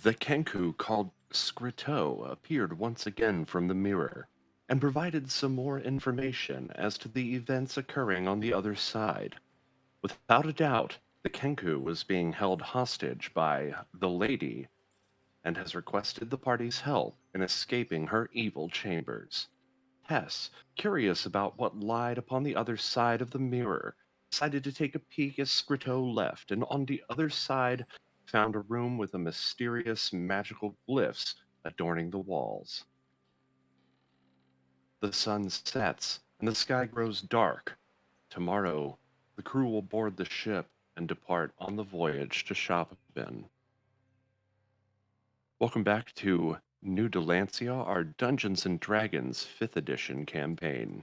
The Kenku called Scriteau appeared once again from the mirror and provided some more information as to the events occurring on the other side. Without a doubt, the Kenku was being held hostage by the lady and has requested the party's help in escaping her evil chambers. Tess, curious about what lied upon the other side of the mirror, decided to take a peek as Scrito left, and on the other side found a room with a mysterious magical glyphs adorning the walls. The sun sets, and the sky grows dark. Tomorrow, the crew will board the ship and depart on the voyage to Shoppen. Welcome back to New Dalancia, our Dungeons and Dragons 5th edition campaign.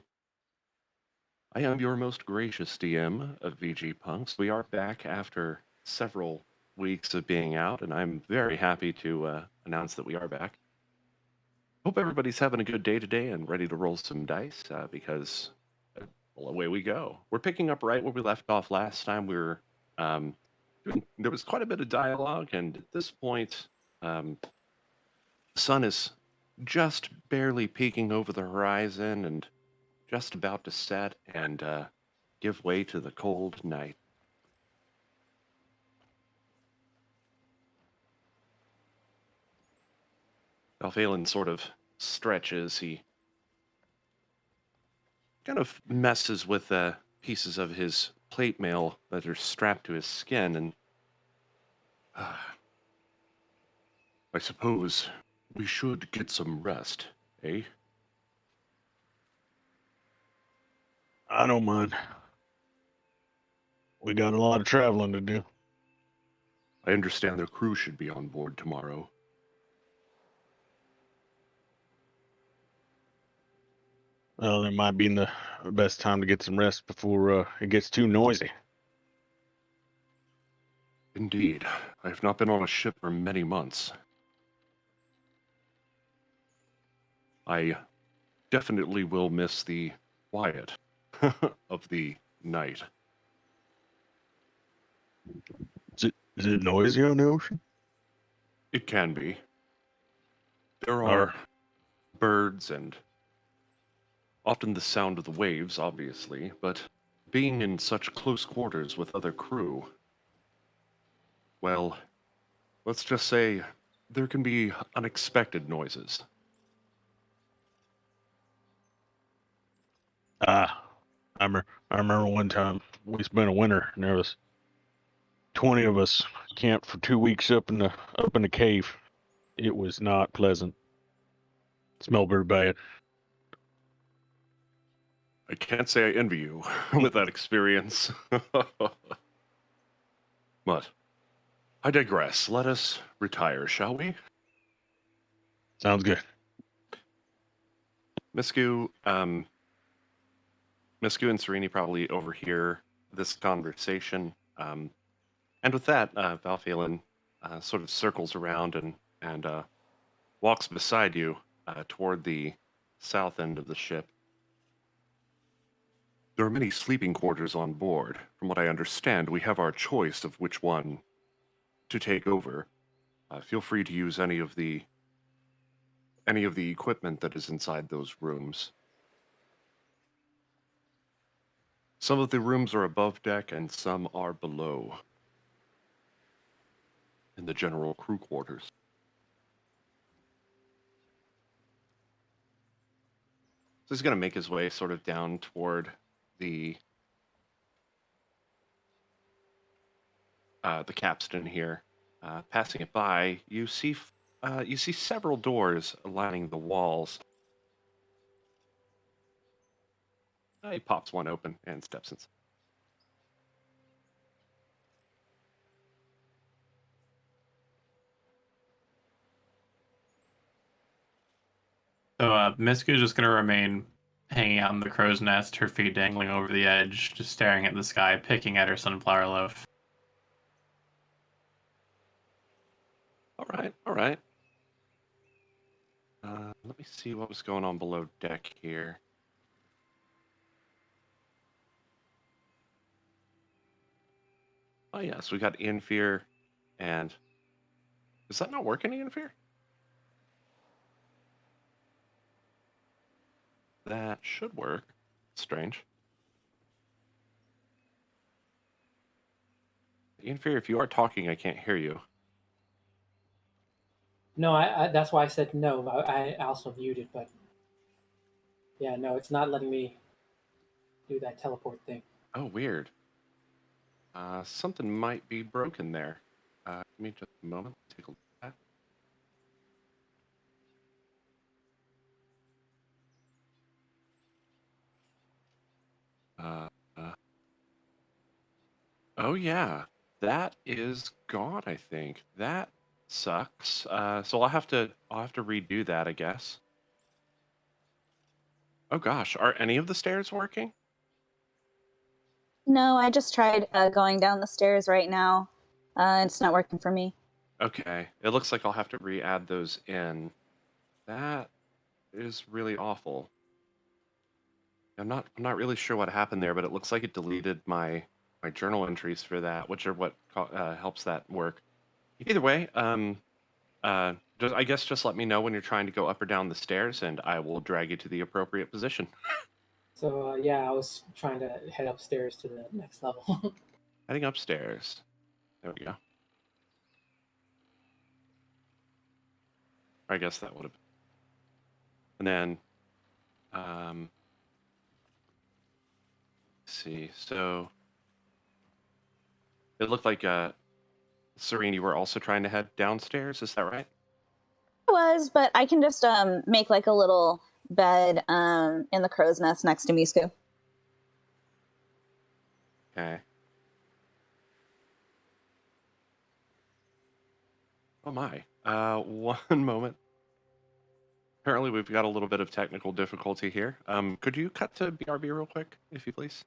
I am your most gracious DM of VGpunx. We are back after several weeks of being out, and I'm very happy to announce that we are back. Hope everybody's having a good day today and ready to roll some dice because well, away we go. We're picking up right where we left off last time. Um, there was quite a bit of dialogue, and at this point, the sun is just barely peeking over the horizon and just about to set and give way to the cold night. Valvalen sort of stretches. He kind of messes with pieces of his plate mail that are strapped to his skin, and I suppose we should get some rest, eh? I don't mind. We got a lot of traveling to do. I understand their crew should be on board tomorrow. Well, it might be the best time to get some rest before it gets too noisy. Indeed. I have not been on a ship for many months. I definitely will miss the quiet of the night. Is it noisy on the ocean? It can be. There Or are birds and often the sound of the waves, obviously, but being in such close quarters with other crew, well, let's just say there can be unexpected noises. I remember one time we spent a winter and there was 20 of us camped for 2 weeks up in the cave. It was not pleasant. It smelled very bad. I can't say I envy you with that experience. But I digress. Let us retire, shall we? Sounds good. Miscu, Miscu and Serini probably overhear this conversation. And with that, Valphalin sort of circles around and walks beside you toward the south end of the ship. There are many sleeping quarters on board. From what I understand, we have our choice of which one to take over. Feel free to use any of the equipment that is inside those rooms. Some of the rooms are above deck and some are below in the general crew quarters. So he's going to make his way sort of down toward the capstan here. Passing it by, you see several doors lining the walls. He pops one open and steps inside. So Misku's just gonna remain hanging out in the crow's nest, her feet dangling over the edge, just staring at the sky, picking at her sunflower loaf. All right, all right. Let me see what was going on below deck here. Oh yes, we got Infear and Is that not working, Ianfear? That should work. Strange. Ianfear, if you are talking, I can't hear you. No, I that's why I said no. I also muted, but yeah, no, it's not letting me do that teleport thing. Oh, weird. Something might be broken there. Give me just a moment. Take a look at that. Oh yeah, that is gone. I think that sucks. So I'll have to redo that, I guess. Oh gosh, are any of the stairs working? No, I just tried going down the stairs right now. It's not working for me. Okay, it looks like I'll have to re-add those in. That is really awful. I'm not really sure what happened there, but it looks like it deleted my journal entries for that, which are what helps that work. Either way, I guess just let me know when you're trying to go up or down the stairs, and I will drag you to the appropriate position. So yeah, I was trying to head upstairs to the next level. Heading upstairs. There we go. I guess that would have. And then, let's see. So it looked like Serene, you were also trying to head downstairs. Is that right? I was, but I can just make like a little bed in the crow's nest next to Misku. Okay. Oh my. One moment. Apparently, we've got a little bit of technical difficulty here. Could you cut to BRB real quick, if you please?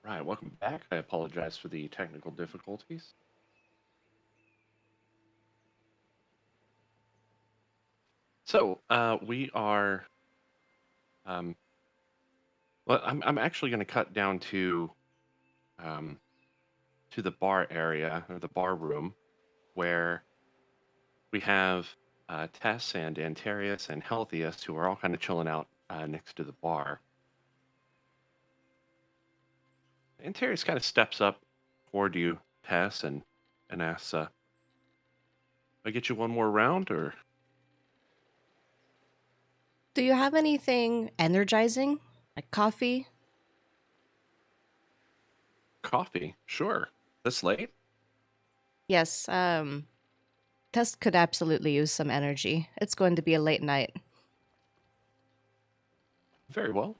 Right, welcome back. I apologize for the technical difficulties. So, we are, um, well, I'm actually going to cut down um, to the bar area, or the bar room, where we have Tess and Antarius and Heltheus, who are all kind of chilling out next to the bar. Antarius kind of steps up toward you, Tess, and asks, I get you one more round, or Do you have anything energizing? Like coffee? coffee? Sure. This late? Yes, Tess could absolutely use some energy. It's going to be a late night. Very well.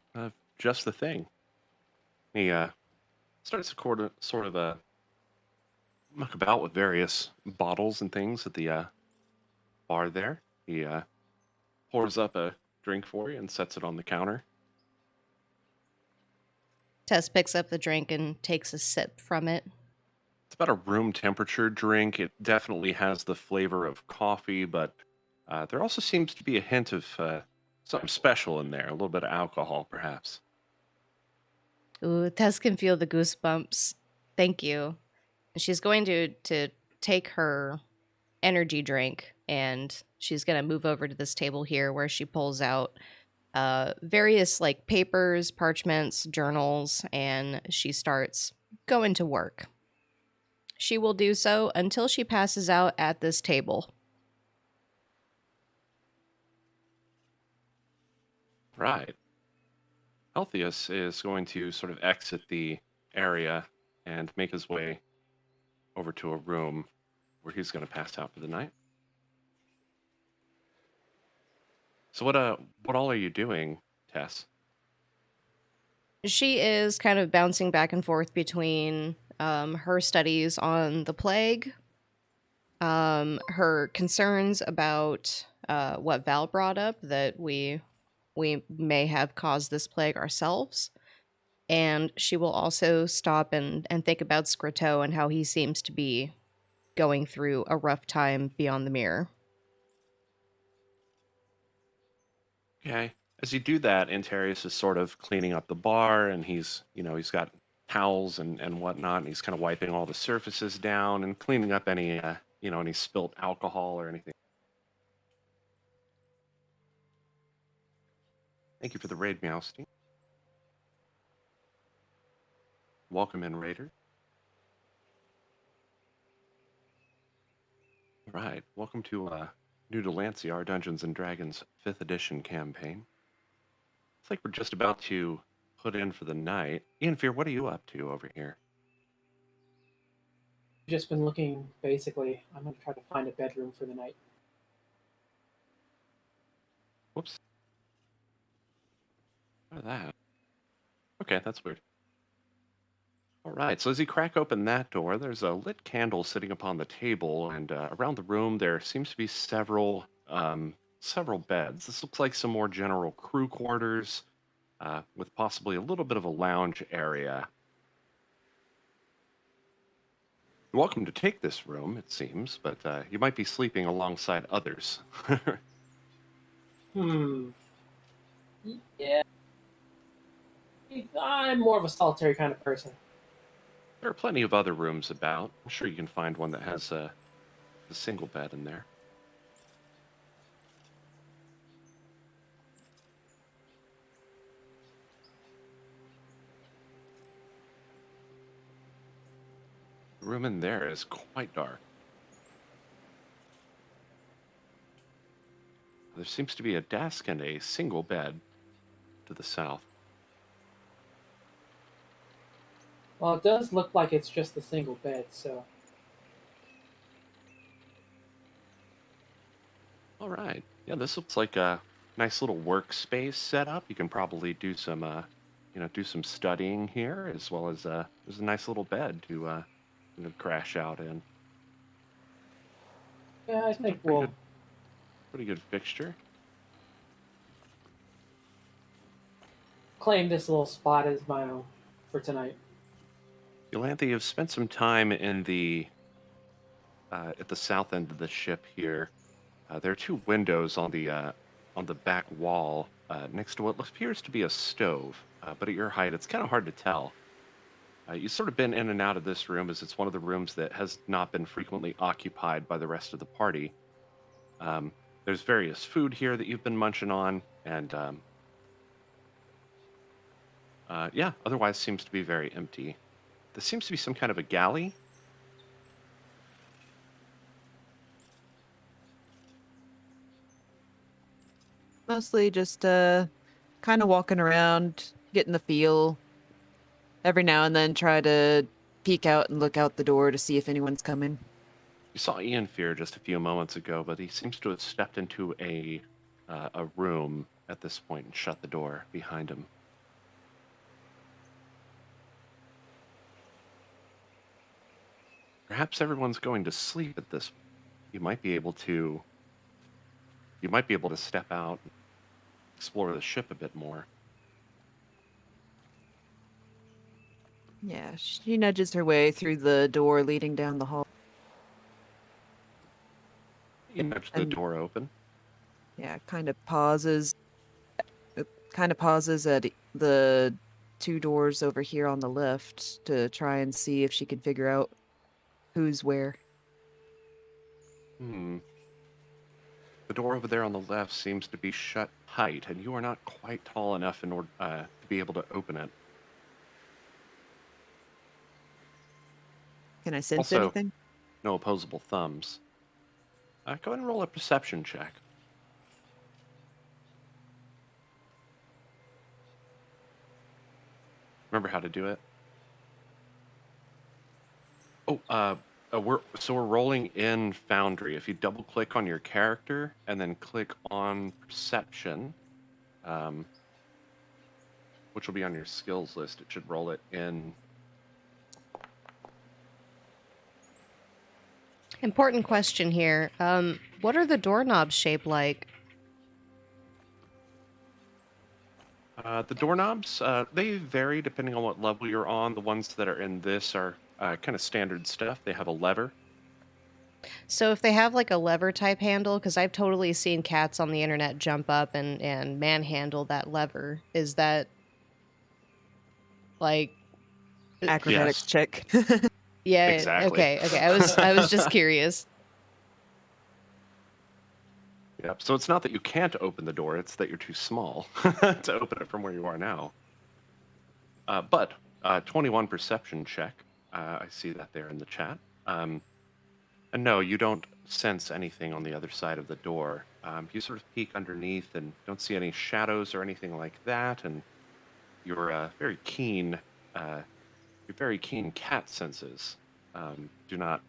Just the thing. He starts to sort of muck about with various bottles and things at the bar there. He pours up a drink for you and sets it on the counter. Tess picks up the drink and takes a sip from it. It's about a room temperature drink. It definitely has the flavor of coffee, but there also seems to be a hint of something special in there, a little bit of alcohol, perhaps. Ooh, Tess can feel the goosebumps. Thank you. She's going to take her energy drink and she's going to move over to this table here where she pulls out various like papers, parchments, journals, and she starts going to work. She will do so until she passes out at this table. Right. Altheus is going to sort of exit the area and make his way over to a room where he's going to pass out for the night. So what all are you doing, Tess? She is kind of bouncing back and forth between her studies on the plague, her concerns about what Val brought up, that we may have caused this plague ourselves. And she will also stop and think about Scritto and how he seems to be going through a rough time beyond the mirror. Okay. As you do that, Antarius is sort of cleaning up the bar, and he's got towels and whatnot, and he's kind of wiping all the surfaces down and cleaning up any any spilt alcohol or anything. Thank you for the raid, Meowstein. Welcome in, Raider. All right, welcome to New Dalancia, our Dungeons and Dragons 5th edition campaign. It's like we're just about to put in for the night. Ian Fear, what are you up to over here? Just been looking, basically. I'm going to try to find a bedroom for the night. Whoops. What is that? Okay, that's weird. All right, so as you crack open that door, there's a lit candle sitting upon the table, and around the room there seems to be several beds. This looks like some more general crew quarters, with possibly a little bit of a lounge area. You're welcome to take this room, it seems, but you might be sleeping alongside others. Yeah. I'm more of a solitary kind of person. There are plenty of other rooms about. I'm sure you can find one that has a single bed in there. The room in there is quite dark. There seems to be a desk and a single bed to the south. Well, it does look like it's just a single bed, so... All right. Yeah, this looks like a nice little workspace setup. You can probably do some, do some studying here, as well as there's a nice little bed to, crash out in. Yeah, I Seems like think we'll... pretty good fixture. claim this little spot as my own for tonight. Yolantha, you've spent some time in the at the south end of the ship here. There are two windows on the back wall next to what appears to be a stove, but at your height, it's kind of hard to tell. You've sort of been in and out of this room as it's one of the rooms that has not been frequently occupied by the rest of the party. There's various food here that you've been munching on, and yeah, otherwise seems to be very empty. This seems to be some kind of a galley. Mostly just kind of walking around, getting the feel. Every now and then try to peek out and look out the door to see if anyone's coming. You saw Ian Fear just a few moments ago, but he seems to have stepped into a room at this point and shut the door behind him. Perhaps everyone's going to sleep at this. You might be able to step out and explore the ship a bit more. Yeah, she nudges her way through the door leading down the hall. You nudge the door open. Yeah, kind of pauses. Kind of pauses at the two doors over here on the left to try and see if she can figure out who's where. The door over there on the left seems to be shut tight, and you are not quite tall enough in order to be able to open it. Can I sense Also, anything? no opposable thumbs. Go ahead and roll a perception check. Remember how to do it? Oh, we're rolling in Foundry. If you double click on your character and then click on Perception, which will be on your skills list, it should roll it in. Important question here. What are the doorknobs shaped like? The doorknobs, they vary depending on what level you're on. The ones that are in this are kind of standard stuff. They have a lever. So if they have like a lever type handle, because I've totally seen cats on the internet jump up and manhandle that lever. Is that like Acrobatics check. yeah? Exactly. Okay. I was just curious. Yep. So it's not that you can't open the door; it's that you're too small to open it from where you are now. But 21 perception check. I see that there in the chat. And no, you don't sense anything on the other side of the door. You sort of peek underneath and don't see any shadows or anything like that. And your very keen cat senses do not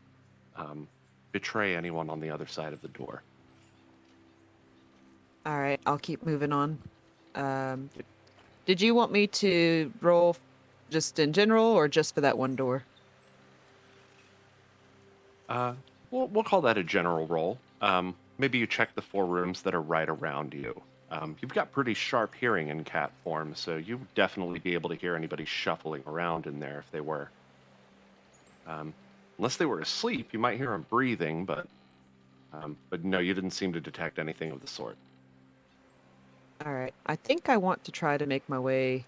betray anyone on the other side of the door. All right, I'll keep moving on. Did you want me to roll just in general or just for that one door? We'll call that a general roll. Maybe you check the 4 rooms that are right around you. You've got pretty sharp hearing in cat form, so you would definitely be able to hear anybody shuffling around in there if they were. Unless they were asleep, you might hear them breathing, but no, you didn't seem to detect anything of the sort. All right, I think I want to try to make my way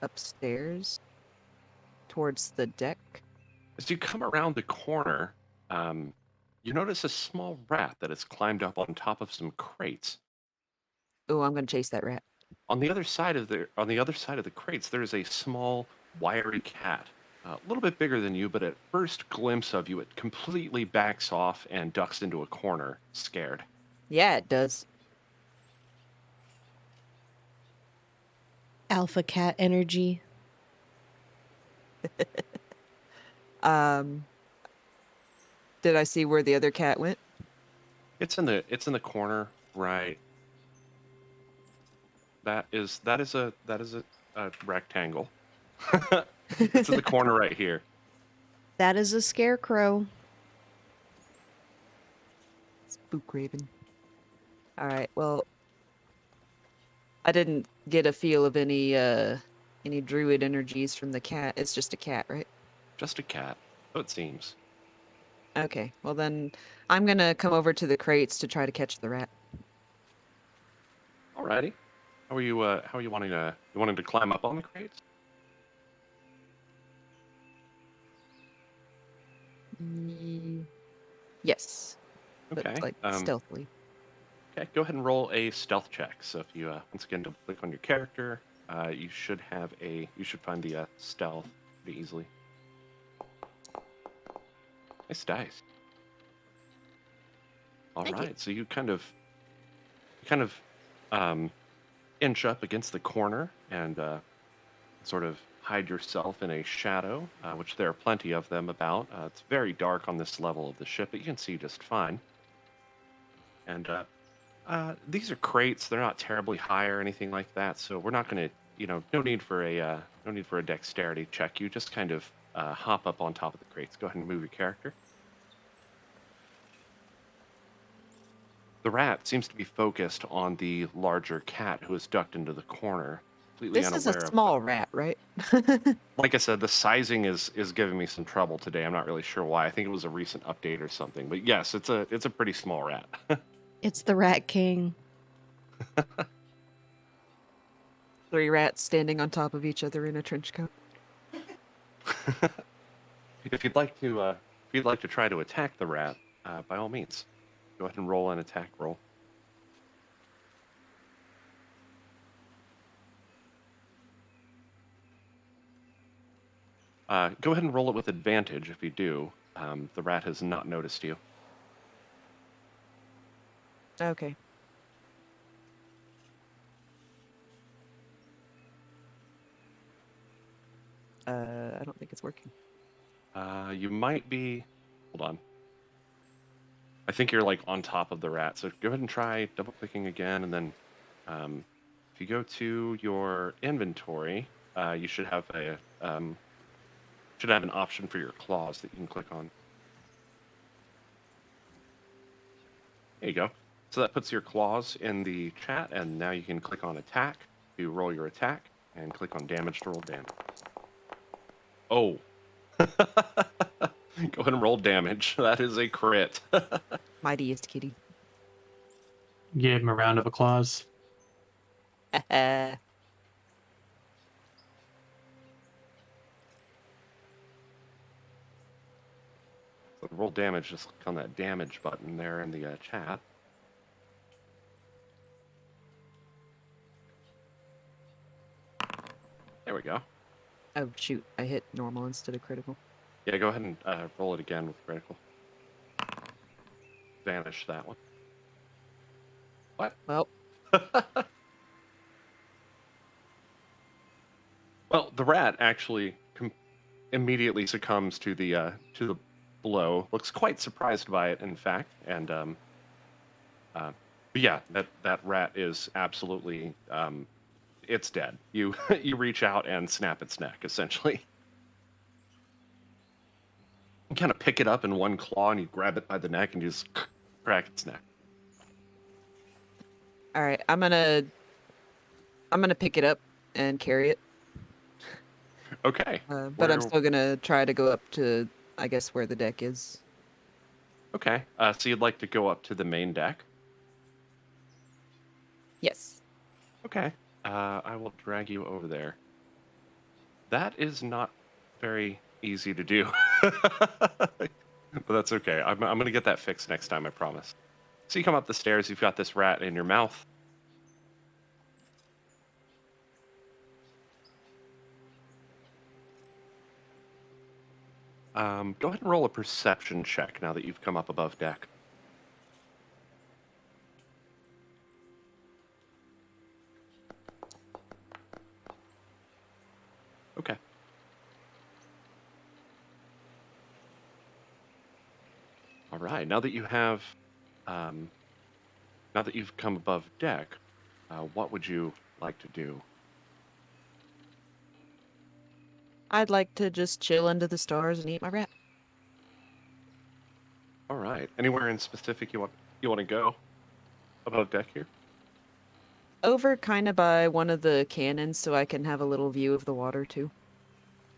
upstairs towards the deck. As you come around the corner, you notice a small rat that has climbed up on top of some crates. Oh, I'm gonna chase that rat. On the other side of the crates, there is a small, wiry cat, a little bit bigger than you, but at first glimpse of you, it completely backs off and ducks into a corner, scared. Yeah, it does. Alpha cat energy. Did I see where the other cat went? It's in the corner, right? That is a rectangle. It's in the corner right here. That is a scarecrow. Spook Raven. All right. Well, I didn't get a feel of any druid energies from the cat. It's just a cat, right? Just a cat, so it seems. Okay, well then I'm gonna come over to the crates to try to catch the rat. Alrighty. How are you wanting to? You wanting to climb up on the crates? Yes, but Okay. like stealthily. Okay. Go ahead and roll a stealth check. So if you once again double click on your character, you should find the stealth pretty easily. Nice dice. All Thank you. right. So you kind of um, inch up against the corner and sort of hide yourself in a shadow, which there are plenty of them about. It's very dark on this level of the ship, but you can see just fine. And these are crates; they're not terribly high or anything like that, so we're not going to, no need for a dexterity check. You just kind of hop up on top of the crates. Go ahead and move your character. The rat seems to be focused on the larger cat who is ducked into the corner, completely This is a unaware of. small rat, right? Like I said, the sizing is giving me some trouble today. I'm not really sure why. I think it was a recent update or something. But yes, it's a pretty small rat. It's the Rat King. 3 rats standing on top of each other in a trench coat. If you'd like to try to attack the rat, by all means, go ahead and roll an attack roll. Go ahead and roll it with advantage if you do. The rat has not noticed you. Okay. I don't think it's working. You might be. Hold on. I think you're like on top of the rat. So go ahead and try double clicking again, and then if you go to your inventory, you should have an option for your claws that you can click on. There you go. So that puts your claws in the chat, and now you can click on attack to roll your attack, and click on damage to roll damage. Oh. Go ahead and roll damage. That is a crit. Mightiest kitty. Give him a round of applause. So to roll damage, just click on that damage button there in the chat. There we go. Oh shoot, I hit normal instead of critical. Yeah, go ahead and roll it again with critical. Vanish that one. What? Well, Well, the rat actually immediately succumbs to the blow. Looks quite surprised by it, in fact, and but yeah, that rat is absolutely it's dead. You you reach out and snap its neck, essentially. You kind of pick it up in one claw and you grab it by the neck and you just crack its neck. all right, I'm gonna pick it up and carry it. Okay. But I'm still gonna try to go up to, I guess, where the deck is. Okay. So you'd like to go up to the main deck? Yes. Okay. I will drag you over there. That is not very easy to do. But that's okay. I'm going to get that fixed next time, I promise. So you come up the stairs, you've got this rat in your mouth. Go ahead and roll a perception check now that you've come up above deck. Okay. All right. Now that you have, now that you've come above deck, what would you like to do? I'd like to just chill under the stars and eat my rat. All right. Anywhere in specific you want to go above deck here? Over kind of by one of the cannons so I can have a little view of the water too.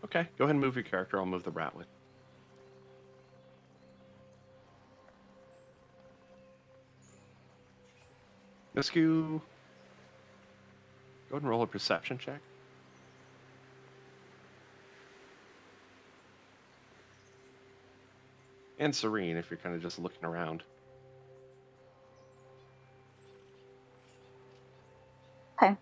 Okay, go ahead and move your character. I'll move the rat with. Miscue, go ahead and roll a perception check. And Serene, if you're kind of just looking around. Okay.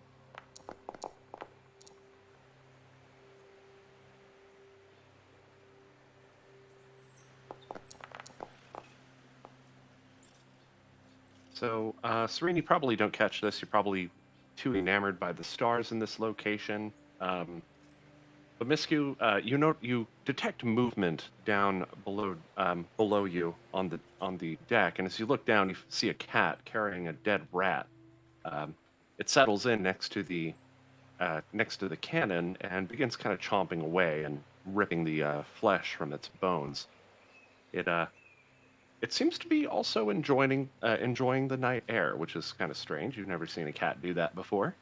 So, Serene, you probably don't catch this. You're probably too enamored by the stars in this location. But Miscue, you detect movement down below you on the deck, and as you look down, you see a cat carrying a dead rat. It settles in next to the cannon and begins kind of chomping away and ripping the flesh from its bones. It seems to be also enjoying the night air, which is kind of strange. You've never seen a cat do that before.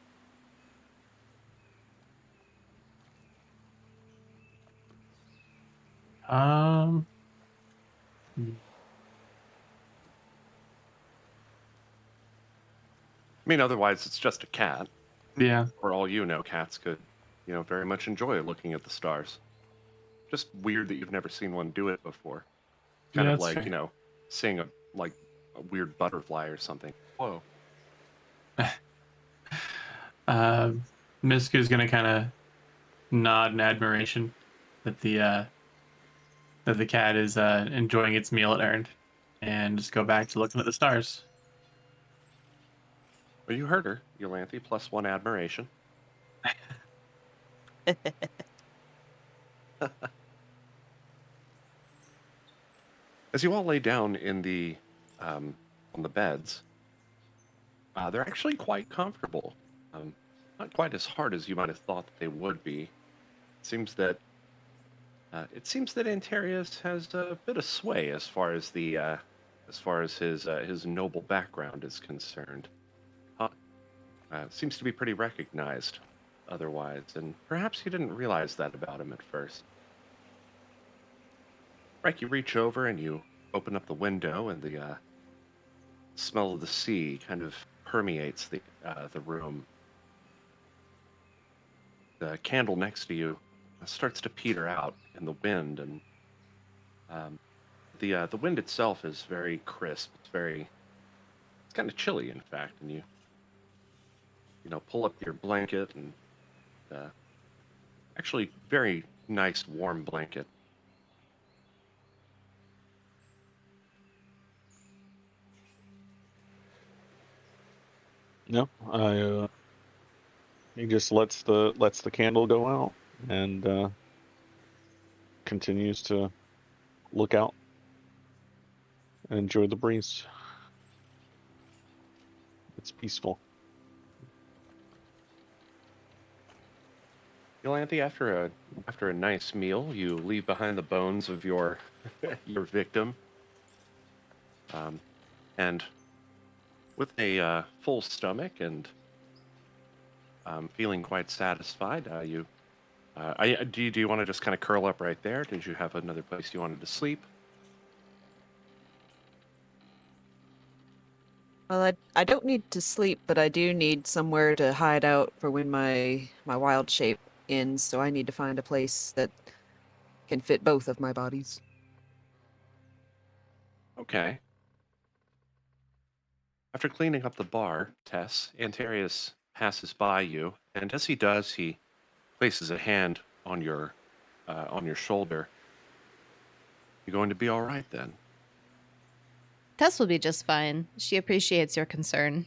Um, I mean, otherwise it's just a cat. yeah. For all you know, cats could, very much enjoy looking at the stars. Just weird that you've never seen one do it before. Kind Yeah, of that's like, fair. seeing a weird butterfly or something. Whoa. Misku's gonna kind of nod in admiration that the cat is enjoying its meal it earned, and just go back to looking at the stars. Well, you heard her, Yolanthe, +1 admiration. As you all lay down in on the beds, they're actually quite comfortable. Not quite as hard as you might have thought that they would be. It seems that Antarius has a bit of sway as far as his noble background is concerned. Seems to be pretty recognized otherwise, and perhaps you didn't realize that about him at first. Right, you reach over and you open up the window, and the smell of the sea kind of permeates the room. The candle next to you starts to peter out in the wind, and the wind itself is very crisp. It's kind of chilly, in fact, and you pull up your blanket, and actually very nice warm blanket. No, he just lets the candle go out and continues to look out and enjoy the breeze. It's peaceful. Yolanthe, after a nice meal, you leave behind the bones of your your victim, and with a full stomach and feeling quite satisfied, do you want to just kind of curl up right there? Did you have another place you wanted to sleep? Well, I don't need to sleep, but I do need somewhere to hide out for when my wild shape ends, so I need to find a place that can fit both of my bodies. Okay. After cleaning up the bar, Tess, Antarius passes by you, and as he does, he places a hand on your shoulder. You're going to be all right then. Tess will be just fine. She appreciates your concern.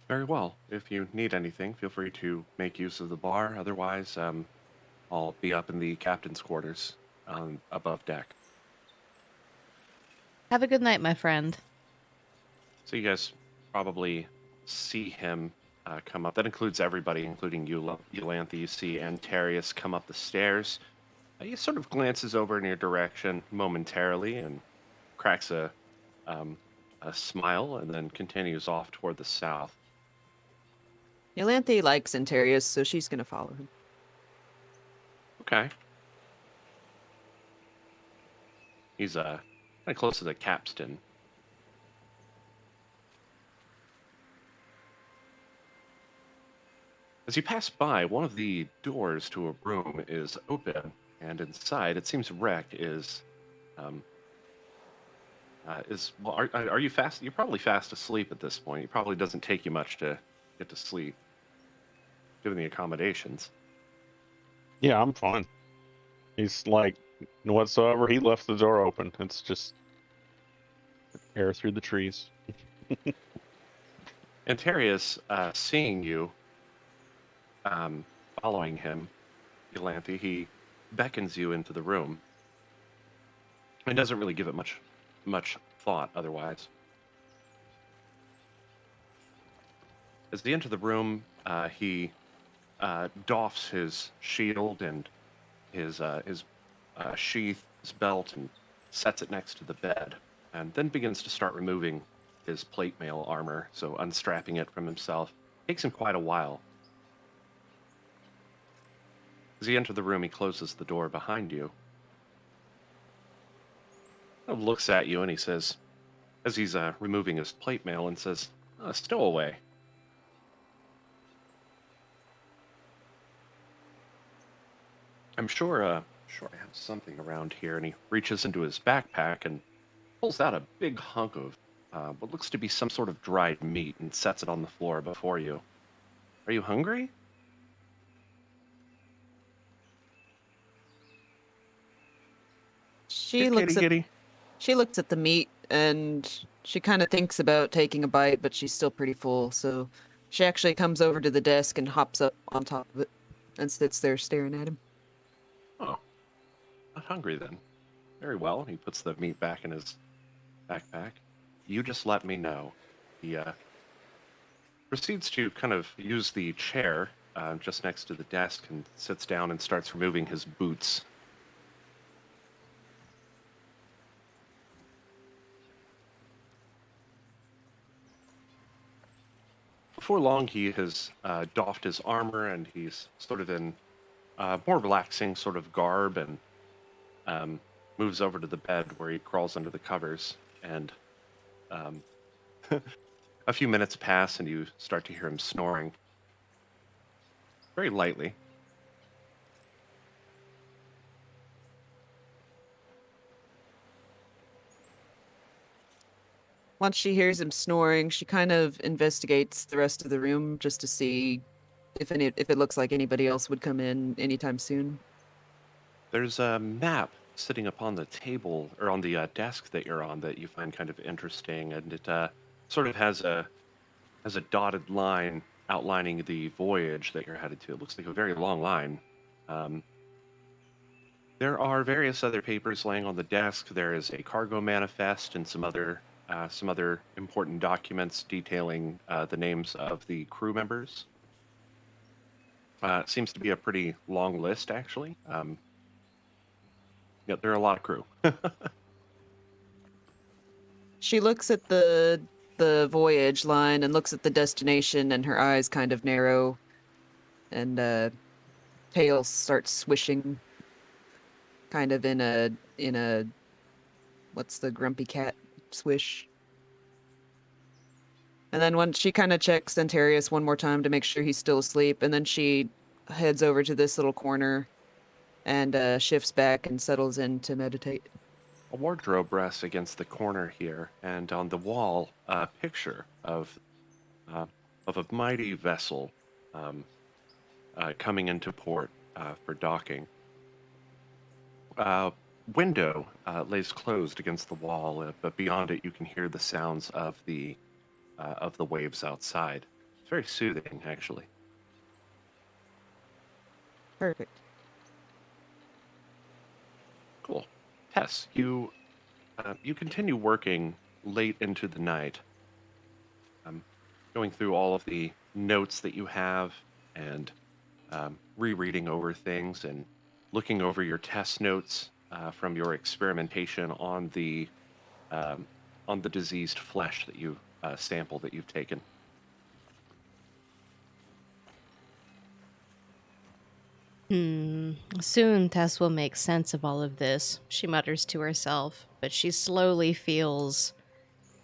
Very well. If you need anything, feel free to make use of the bar. Otherwise, I'll be up in the captain's quarters above deck. Have a good night, my friend. So you guys probably see him come up. That includes everybody, including you, Yolanthe. You see Antarius come up the stairs. He sort of glances over in your direction momentarily and cracks a smile, and then continues off toward the south. Yolanthe likes Antarius, so she's gonna follow him. Okay. He's kind of close to the capstan. As you pass by, one of the doors to a room is open, and inside, it seems Rek um, well. Are you fast? You're probably fast asleep at this point. It probably doesn't take you much to get to sleep, given the accommodations. Yeah, I'm fine. He's like, whatsoever. He left the door open. It's just air through the trees. Antarius, seeing you, following him, Elanthe, he beckons you into the room and doesn't really give it much thought otherwise. As they enter the room, he doffs his shield and his sheath, his belt, and sets it next to the bed, and then begins to start removing his plate mail armor, so unstrapping it from himself. Takes him quite a while. As you enter the room, he closes the door behind you. Kind of looks at you and he says, as he's removing his plate mail, and says, "Stowaway." I'm sure I have something around here. And he reaches into his backpack and pulls out a big hunk of what looks to be some sort of dried meat and sets it on the floor before you. Are you hungry? She Kitty, looks at kitty. she looks at the meat and she kind of thinks about taking a bite, but she's still pretty full. So she actually comes over to the desk and hops up on top of it and sits there staring at him. Oh, not hungry then. Very well. He puts the meat back in his backpack. You just let me know. He proceeds to kind of use the chair just next to the desk and sits down and starts removing his boots. Before long, he has doffed his armor and he's sort of in more relaxing sort of garb and moves over to the bed where he crawls under the covers. And um, a few minutes pass and you start to hear him snoring very lightly. Once she hears him snoring, she kind of investigates the rest of the room just to see if it looks like anybody else would come in anytime soon. There's a map sitting upon the table or on the desk that you're on that you find kind of interesting, and it sort of has a dotted line outlining the voyage that you're headed to. It looks like a very long line. Um, there are various other papers laying on the desk. There is a cargo manifest and some other important documents detailing the names of the crew members. It seems to be a pretty long list, actually. Yeah, there are a lot of crew. She looks at the voyage line and looks at the destination, and her eyes kind of narrow, and tail starts swishing, kind of in a what's the grumpy cat swish. And then when she kind of checks Centarius one more time to make sure he's still asleep, and then she heads over to this little corner and shifts back and settles in to meditate. A wardrobe rests against the corner here, and on the wall, a picture of a mighty vessel coming into port for docking. Window lays closed against the wall, but beyond it, you can hear the sounds of the waves outside. It's very soothing, actually. Perfect. Cool. Tess, you continue working late into the night, going through all of the notes that you have and rereading over things and looking over your test notes from your experimentation on the diseased flesh that you sample that you've taken. Hmm. Soon Tess will make sense of all of this, she mutters to herself, but she slowly feels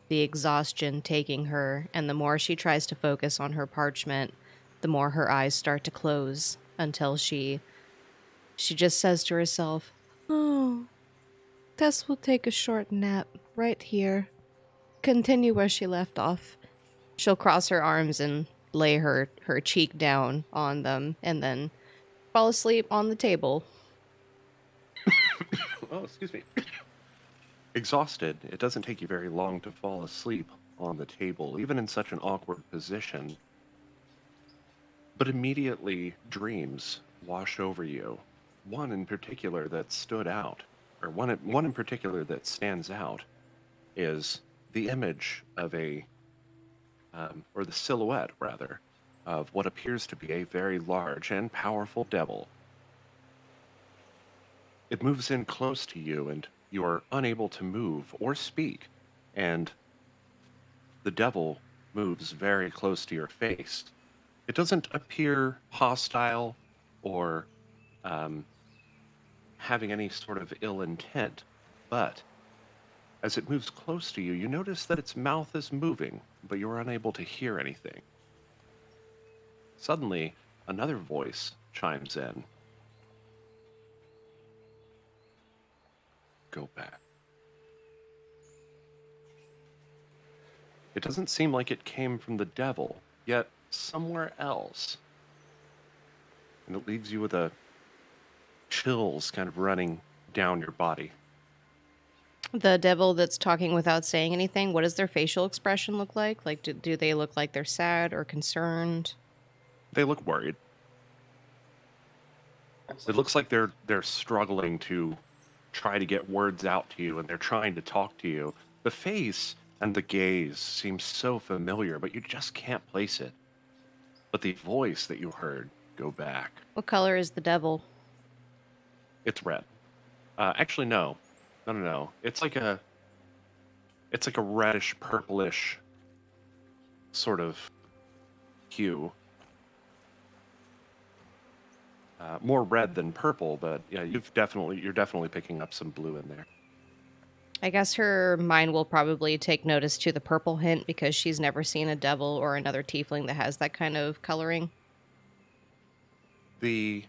the exhaustion taking her, and the more she tries to focus on her parchment, the more her eyes start to close until she just says to herself, "Oh, Tess will take a short nap right here. Continue where she left off." She'll cross her arms and lay her cheek down on them and then fall asleep on the table. Oh, excuse me. Exhausted, it doesn't take you very long to fall asleep on the table, even in such an awkward position. But immediately, dreams wash over you. One in particular that stood out, or one in particular that stands out, is the image of or the silhouette, rather, of what appears to be a very large and powerful devil. It moves in close to you, and you are unable to move or speak, and the devil moves very close to your face. It doesn't appear hostile or um, having any sort of ill intent, but as it moves close to you, you notice that its mouth is moving, but you are unable to hear anything. Suddenly, another voice chimes in. Go back. It doesn't seem like it came from the devil, yet somewhere else. And it leaves you with a chills kind of running down your body. The devil that's talking without saying anything, what does their facial expression look like? Like, do they look like they're sad or concerned? They look worried. It looks like they're struggling to try to get words out to you, and they're trying to talk to you. The face and the gaze seem so familiar, but you just can't place it. But the voice that you heard, go back. What color is the devil? It's red. Actually, no. No. It's like a reddish, purplish sort of hue. More red than purple, but yeah, you're definitely picking up some blue in there. I guess her mind will probably take notice to the purple hint because she's never seen a devil or another tiefling that has that kind of coloring. The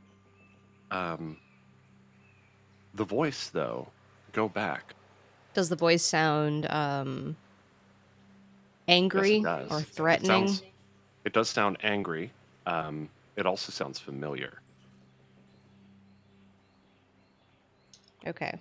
voice, though, go back. Does the voice sound angry Yes, it does. or threatening? It does sound angry. It also sounds familiar. Okay.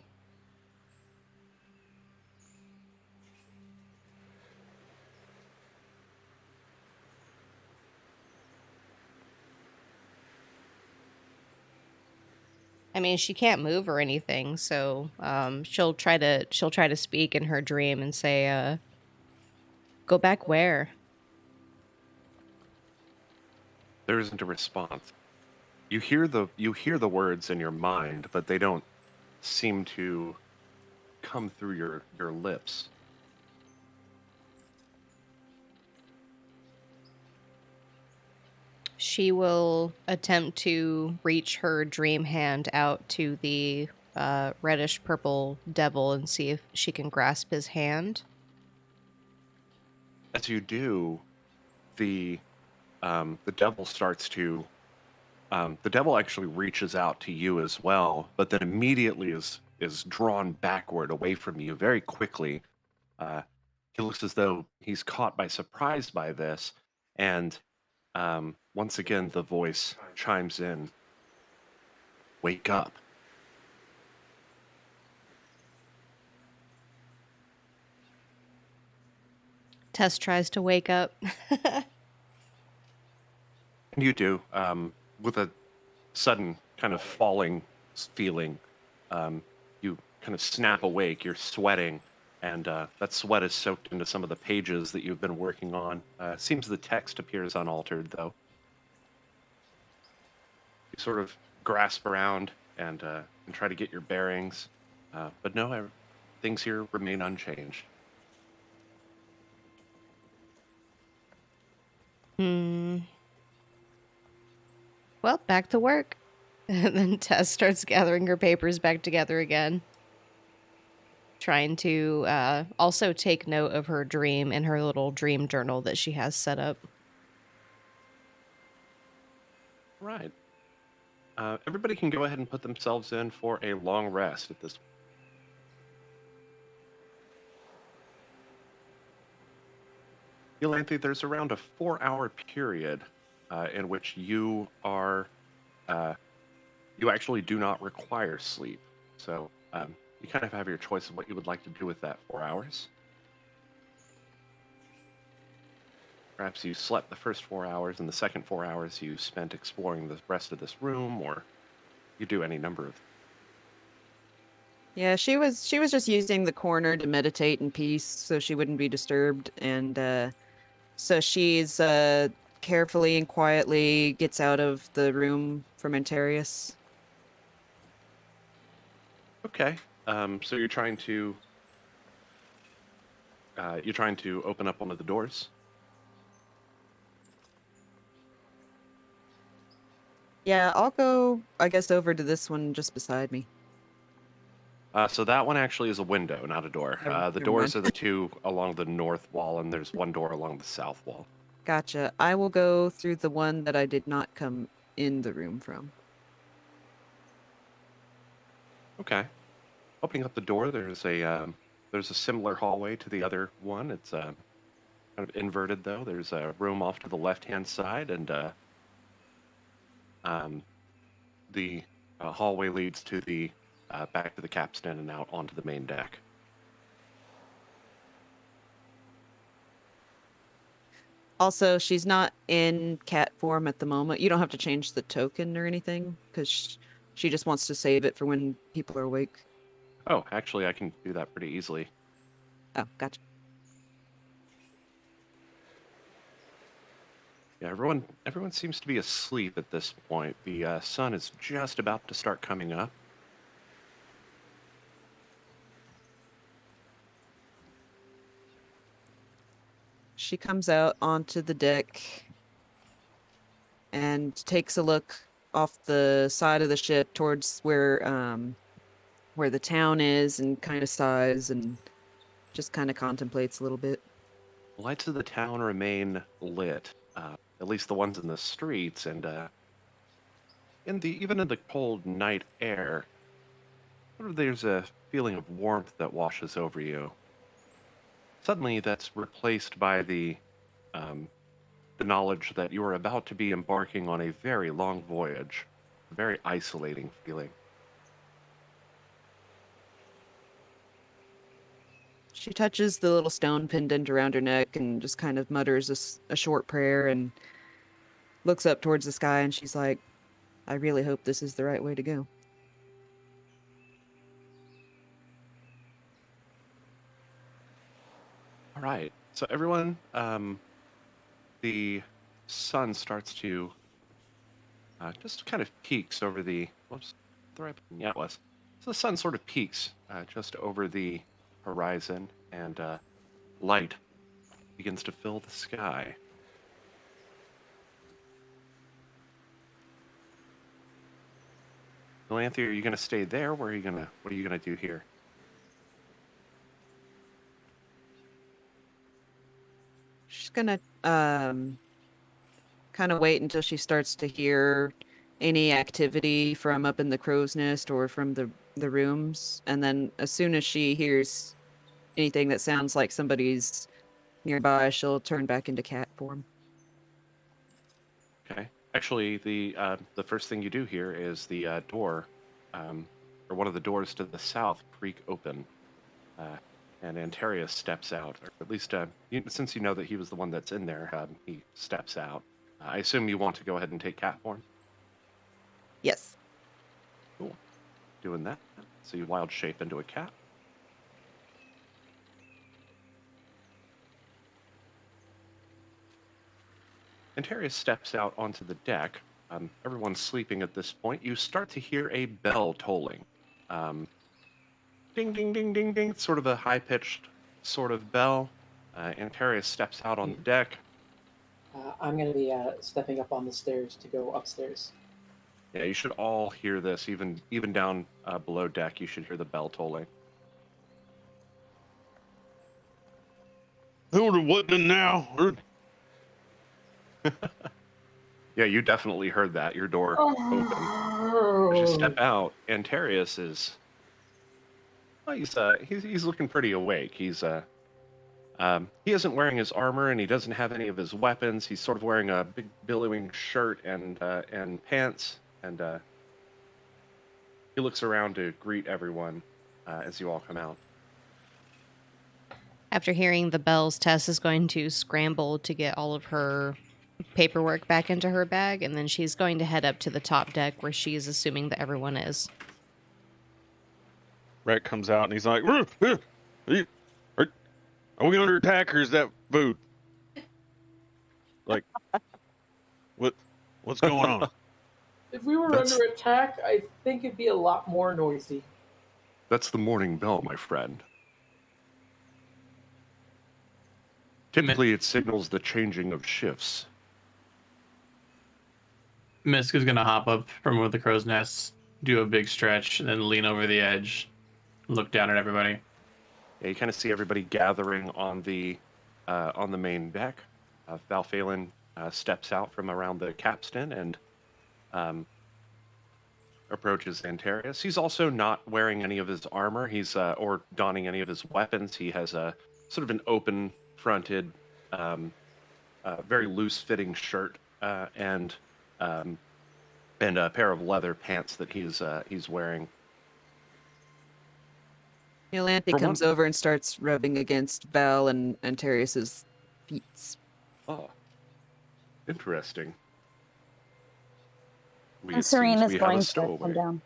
I mean, she can't move or anything, so she'll try to speak in her dream and say, "Go back where?" There isn't a response. You hear the words in your mind, but they don't seem to come through your lips. She will attempt to reach her dream hand out to the reddish purple devil and see if she can grasp his hand. As you do, the devil starts to the devil actually reaches out to you as well, but then immediately is drawn backward away from you very quickly. He looks as though he's caught by surprise by this, and once again the voice chimes in. Wake up. Tess tries to wake up. And you do, with a sudden kind of falling feeling. You kind of snap awake, you're sweating, and that sweat is soaked into some of the pages that you've been working on. Seems the text appears unaltered, though. You sort of grasp around and try to get your bearings, but no, things here remain unchanged. Well, back to work. And then Tess starts gathering her papers back together again, trying to also take note of her dream in her little dream journal that she has set up. Right. Everybody can go ahead and put themselves in for a long rest at this. Elanthe, there's around a 4-hour period in which you are, you actually do not require sleep. So you kind of have your choice of what you would like to do with that 4 hours. Perhaps you slept the first 4 hours, and the second 4 hours you spent exploring the rest of this room, or you do any number of. Yeah, she was just using the corner to meditate in peace so she wouldn't be disturbed, and so she's carefully and quietly gets out of the room from Antarius. Okay. So you're trying to open up one of the doors. Yeah, I'll go, I guess, over to this one just beside me. So that one actually is a window, not a door. The Never doors mind. are the two along the north wall, and there's one door along the south wall. Gotcha. I will go through the one that I did not come in the room from. Okay. Opening up the door, there's a similar hallway to the other one. It's kind of inverted though. There's a room off to the left-hand side, and the hallway leads to the back to the capstan and out onto the main deck. Also, she's not in cat form at the moment. You don't have to change the token or anything, because she just wants to save it for when people are awake. Oh, actually, I can do that pretty easily. Oh, gotcha. Yeah, everyone seems to be asleep at this point. The sun is just about to start coming up. She comes out onto the deck and takes a look off the side of the ship towards where the town is, and kind of sighs and just kind of contemplates a little bit. The lights of the town remain lit, at least the ones in the streets, and even in the cold night air, sort of there's a feeling of warmth that washes over you. Suddenly, that's replaced by the knowledge that you are about to be embarking on a very long voyage, a very isolating feeling. She touches the little stone pendant around her neck and just kind of mutters a short prayer and looks up towards the sky, and she's like, I really hope this is the right way to go. All right, so everyone, the sun starts to just kind of peaks over the. Whoops, the right. Yeah, it was. So the sun sort of peaks just over the horizon, and light begins to fill the sky. Melanthe, are you going to stay there? What are you gonna do here? She's gonna kind of wait until she starts to hear any activity from up in the crow's nest or from the rooms, and then as soon as she hears anything that sounds like somebody's nearby, she'll turn back into cat form. Okay. Actually, the first thing you do here is the door, or one of the doors to the south, creak open, and Antarius steps out, or at least since you know that he was the one that's in there, he steps out. I assume you want to go ahead and take cat form. Yes. Cool. Doing that. So you wild shape into a cat. Antarius steps out onto the deck. Everyone's sleeping at this point. You start to hear a bell tolling. Ding, ding, ding, ding, ding. It's sort of a high-pitched sort of bell. Antarius steps out on the deck. I'm going to be stepping up on the stairs to go upstairs. Yeah, you should all hear this, even down below deck. You should hear the bell tolling. What the now? Yeah, you definitely heard that. Your door open. As you step out, Antarius is. Well, he's looking pretty awake. He isn't wearing his armor and he doesn't have any of his weapons. He's sort of wearing a big billowing shirt and pants, and he looks around to greet everyone as you all come out. After hearing the bells, Tess is going to scramble to get all of her paperwork back into her bag, and then she's going to head up to the top deck where she's assuming that everyone is. Rhett comes out and he's like, are we under attack or is that food? Like, what's going on? If we were under attack, I think it'd be a lot more noisy. That's the morning bell, my friend. Typically, it signals the changing of shifts. Misk is gonna hop up from one of the crow's nests, do a big stretch, and then lean over the edge, look down at everybody. Yeah, you kind of see everybody gathering on the main deck. Valphalin steps out from around the capstan and approaches Antarius. He's also not wearing any of his armor. He's or donning any of his weapons. He has a sort of an open-fronted, very loose-fitting shirt and a pair of leather pants that he's wearing. Yolanthe comes over and starts rubbing against Val and Antarius's feet. Oh, interesting. And Serene is going to come down.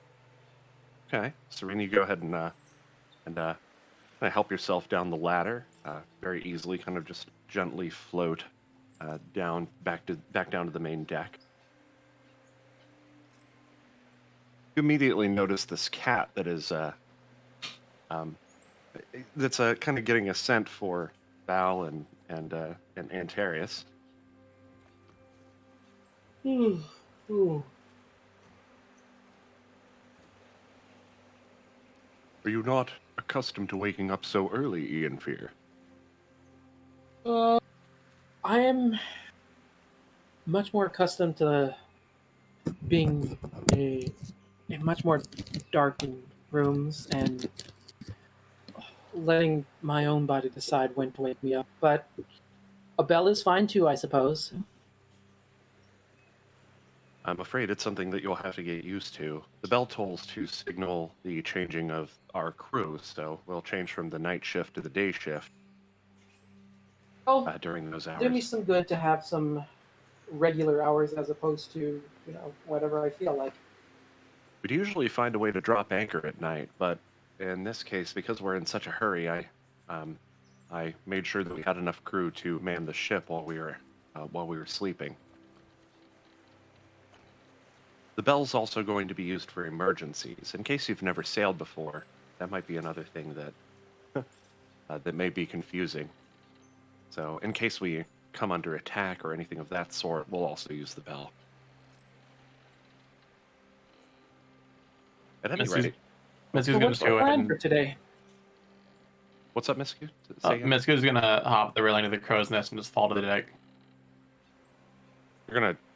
Okay, Serene, you go ahead and help yourself down the ladder. Very easily, kind of just gently float down back down to the main deck. You immediately notice this cat that is that's kind of getting a scent for Val and Antarius. Are you not accustomed to waking up so early, Ian Fear? I am much more accustomed to being in much more darkened rooms and letting my own body decide when to wake me up. But a bell is fine too, I suppose. I'm afraid it's something that you'll have to get used to. The bell tolls to signal the changing of our crew, so we'll change from the night shift to the day shift during those hours. Do me some good to have some regular hours as opposed to, whatever I feel like. We'd usually find a way to drop anchor at night, but in this case, because we're in such a hurry, I made sure that we had enough crew to man the ship while we were sleeping. The bell's also going to be used for emergencies. In case you've never sailed before, that might be another thing that that may be confusing. So, in case we come under attack or anything of that sort, we'll also use the bell. At any rate, Misk is So gonna what's the go plan ahead for today? what's up, Miscu? Misk is gonna hop the railing of the crow's nest and just fall to the deck.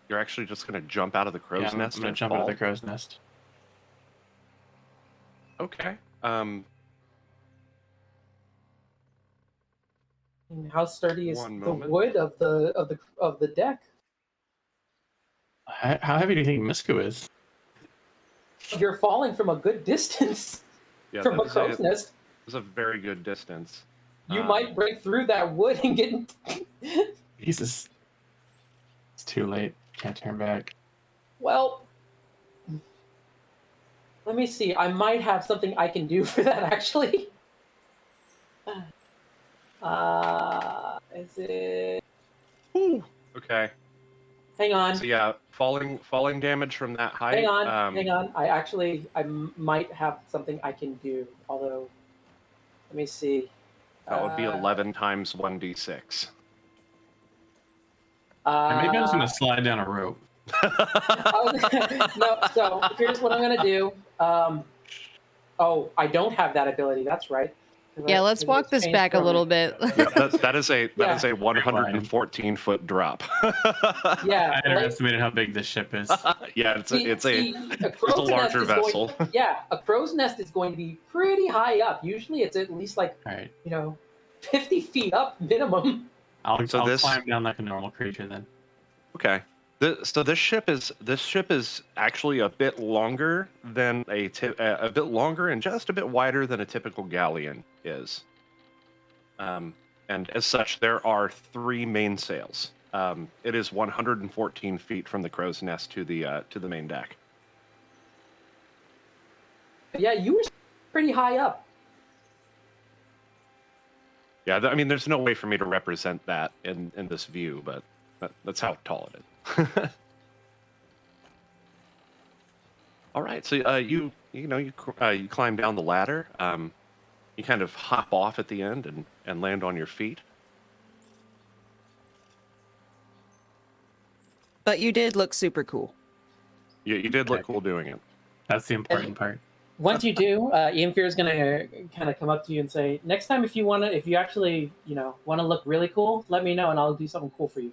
You're actually just gonna jump out of the crow's nest? I'm gonna jump fall? out of the crow's nest. Okay. And how sturdy is One the moment. wood of the deck? How heavy do you think Misku is? You're falling from a good distance Yeah, from a that crow's nest. is a very good distance. You might break through that wood and get. Jesus. It's too late. Can't turn back. Well, let me see. I might have something I can do for that, actually. Is it? Ooh. Okay. Hang on. So yeah, falling damage from that height. Hang on. I might have something I can do. Although, let me see. That would be 11 times 1d6. And maybe I'm just gonna slide down a rope. No, so here's what I'm gonna do. Oh, I don't have that ability. That's right. Yeah, let's walk this back a little bit. Yeah, that is a Yeah. 114-foot drop. Yeah, I underestimated how big this ship is. Yeah, it's a a crow's nest larger is vessel. a crow's nest is going to be pretty high up. Usually, it's at least like All right. 50 feet up minimum. I'll this- climb down like a normal creature then. Okay. So this ship is actually a bit longer than a bit longer and just a bit wider than a typical galleon is. And as such, there are 3 mainsails. It is 114 feet from the crow's nest to the main deck. Yeah, you were pretty high up. Yeah, I mean, there's no way for me to represent that in this view, but that's how tall it is. All right, so you climb down the ladder. You kind of hop off at the end and land on your feet. But you did look super cool. You did look cool doing it. That's the important part. Once you do, Ian Fear is gonna kind of come up to you and say, "Next time, if you actually want to look really cool, let me know and I'll do something cool for you."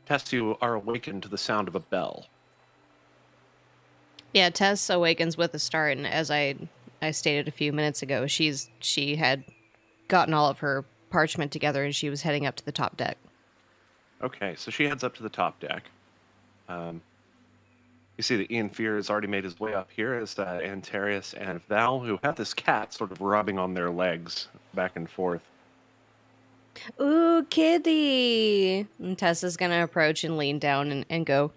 Tess, you are awakened to the sound of a bell. Yeah, Tess awakens with a start, and as I stated a few minutes ago, she had gotten all of her parchment together and she was heading up to the top deck. Okay, so she heads up to the top deck. You see that Ian Fear has already made his way up here as Antarius and Val, who have this cat sort of rubbing on their legs back and forth. Ooh, kitty! And Tessa's gonna approach and lean down and go,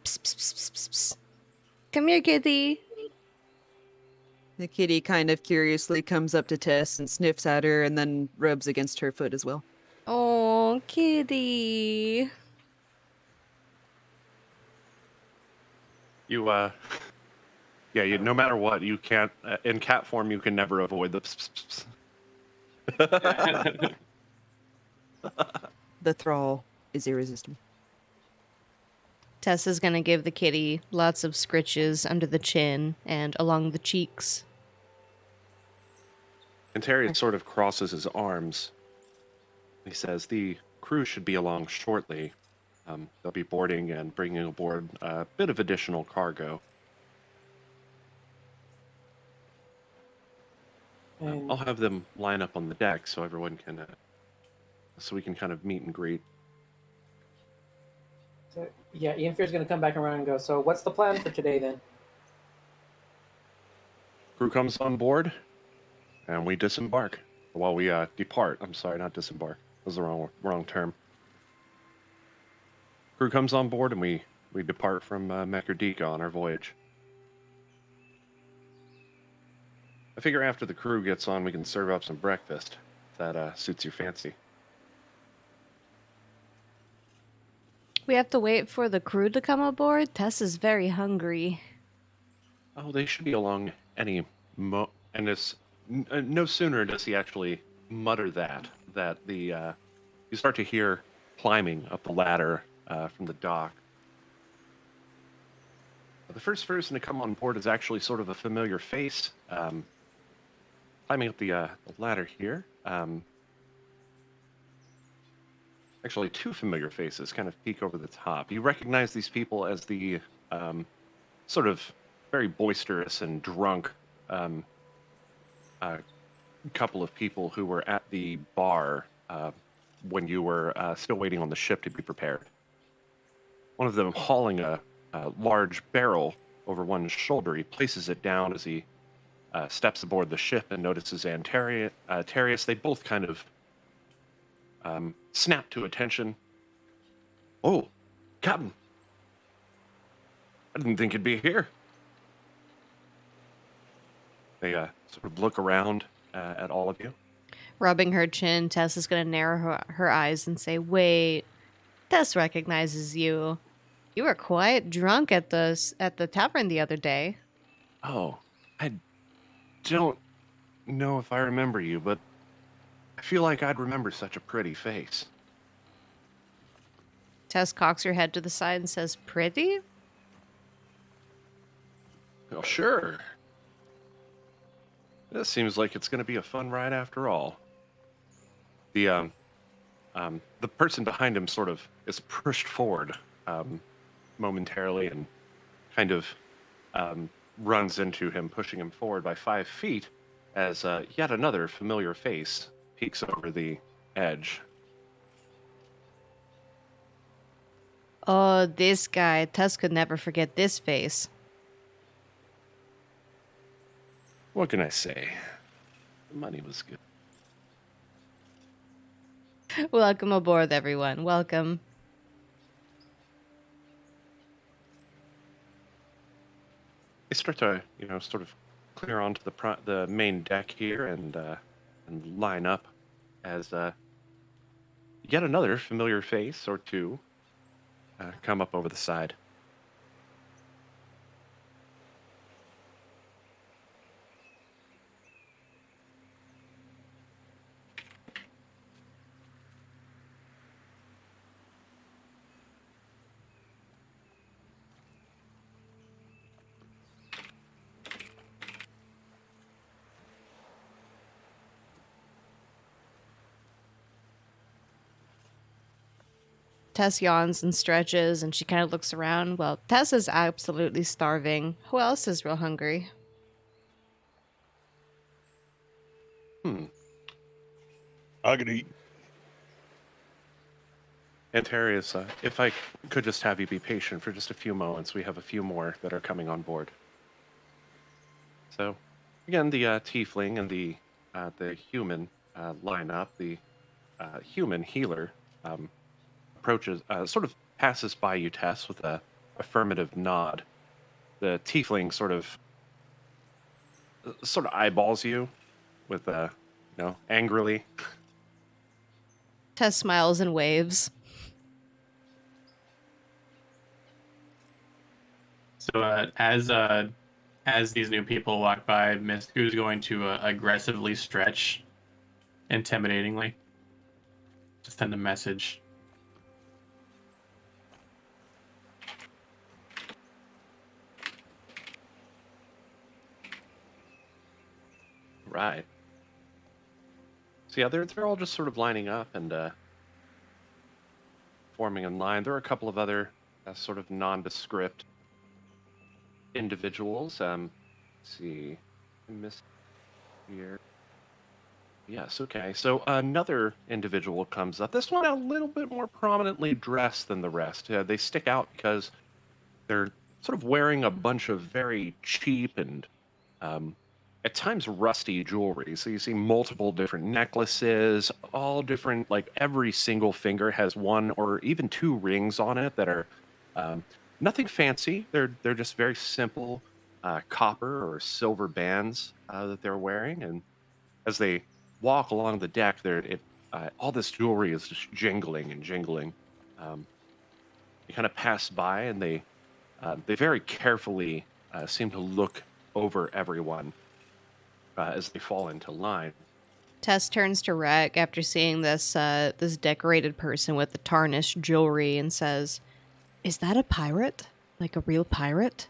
psst, psst, psst, psst, psst. Come here, kitty. The kitty kind of curiously comes up to Tess and sniffs at her and then rubs against her foot as well. Oh, kitty. You, no matter what, you can't, in cat form, you can never avoid the pss, pss, pss. The thrall is irresistible. Tessa's gonna give the kitty lots of scritches under the chin and along the cheeks. Antarius sort of crosses his arms. He says, the crew should be along shortly. They'll be boarding and bringing aboard a bit of additional cargo. And I'll have them line up on the deck so everyone can, so we can kind of meet and greet. so, yeah, Ian Fear is gonna come back around and go, "So, what's the plan for today then?" Crew comes on board, and we disembark. Well, we depart. I'm sorry, not disembark. That was the wrong term. Crew comes on board, and we depart from Mekurdika on our voyage. I figure after the crew gets on, we can serve up some breakfast, if that suits your fancy. We have to wait for the crew to come aboard? Tess is very hungry. Oh, they should be along any and it's no sooner does he actually mutter that the you start to hear climbing up the ladder from the dock. The first person to come on board is actually sort of a familiar face. Climbing up the ladder here. Actually, 2 familiar faces kind of peek over the top. You recognize these people as the sort of very boisterous and drunk couple of people who were at the bar when you were still waiting on the ship to be prepared. One of them hauling a large barrel over one shoulder. He places it down as he steps aboard the ship and notices Antarius. They both kind of snap to attention. Oh, Captain. I didn't think you'd be here. They sort of look around at all of you. Rubbing her chin, Tess is going to narrow her eyes and say, "Wait, Tess recognizes you. You were quite drunk at the tavern the other day." Oh, I don't know if I remember you, but I feel like I'd remember such a pretty face. Tess cocks her head to the side and says, "Pretty?" Well, sure. This seems like it's going to be a fun ride after all. The person behind him sort of is pushed forward momentarily and kind of runs into him, pushing him forward by 5 feet as yet another familiar face peeks over the edge. Oh, this guy. Tess could never forget this face. What can I say? The money was good. Welcome aboard, everyone. Welcome. They start to, sort of clear onto the main deck here and line up as yet another familiar face or two come up over the side. Tess yawns and stretches, and she kind of looks around. Well, Tess is absolutely starving. Who else is real hungry? I could eat. Antarius, if I could just have you be patient for just a few moments, we have a few more that are coming on board. So, again, the tiefling and the human line up. The human healer approaches, sort of passes by you, Tess, with a affirmative nod. The tiefling sort of eyeballs you with angrily. Tess smiles and waves. So as these new people walk by, Misku's going to aggressively stretch, intimidatingly. Just send a message. Right. So yeah, they're all just sort of lining up and forming in line. There are a couple of other sort of nondescript individuals. Let's see, miss here. Yes. Okay. So another individual comes up. This one a little bit more prominently dressed than the rest. They stick out because they're sort of wearing a bunch of very cheap and at times rusty jewelry. So you see multiple different necklaces, all different, like every single finger has one or even two rings on it that are nothing fancy. They're just very simple copper or silver bands that they're wearing. And as they walk along the deck, all this jewelry is just jingling and jingling. They kind of pass by and they very carefully seem to look over everyone as they fall into line. Tess turns to Rek after seeing this this decorated person with the tarnished jewelry and says, "Is that a pirate? Like a real pirate?"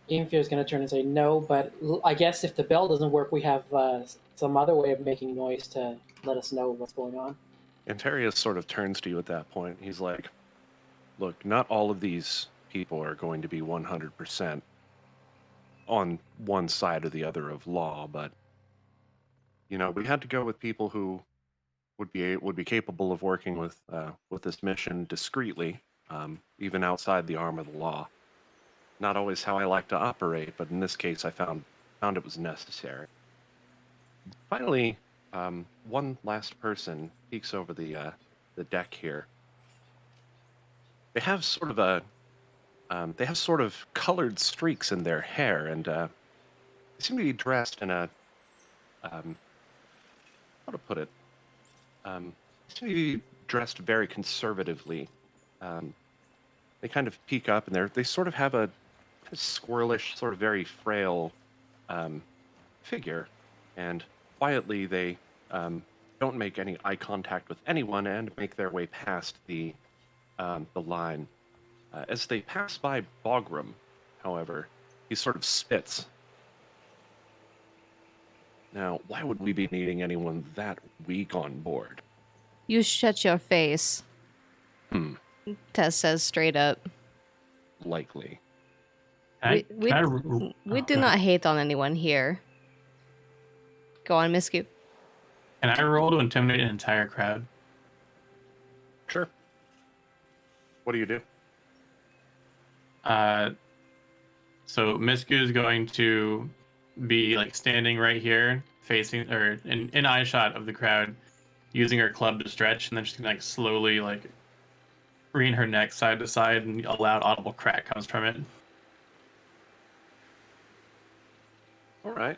Infier's going to turn and say no, but I guess if the bell doesn't work, we have some other way of making noise to let us know what's going on. Antarius sort of turns to you at that point. He's like, look, not all of these people are going to be 100% on one side or the other of law, but we had to go with people who would be capable of working with this mission discreetly, even outside the arm of the law. Not always how I like to operate, but in this case, I found it was necessary. Finally, one last person peeks over the deck here. They have sort of colored streaks in their hair, and they seem to be dressed in a how to put it. They seem to be dressed very conservatively. They kind of peek up, and they sort of have a squirrelish, sort of very frail figure, and quietly they don't make any eye contact with anyone and make their way past the the line. As they pass by Bogram, however, he sort of spits. Now, why would we be needing anyone that weak on board? You shut your face. Tess says straight up. Likely. We do not hate on anyone here. Go on, Miss Goop. Can I roll to intimidate an entire crowd? Sure. What do you do? So Misku is going to be like standing right here, facing or in eye shot of the crowd, using her club to stretch, and then she's gonna like slowly like preen her neck side to side, and a loud audible crack comes from it. All right.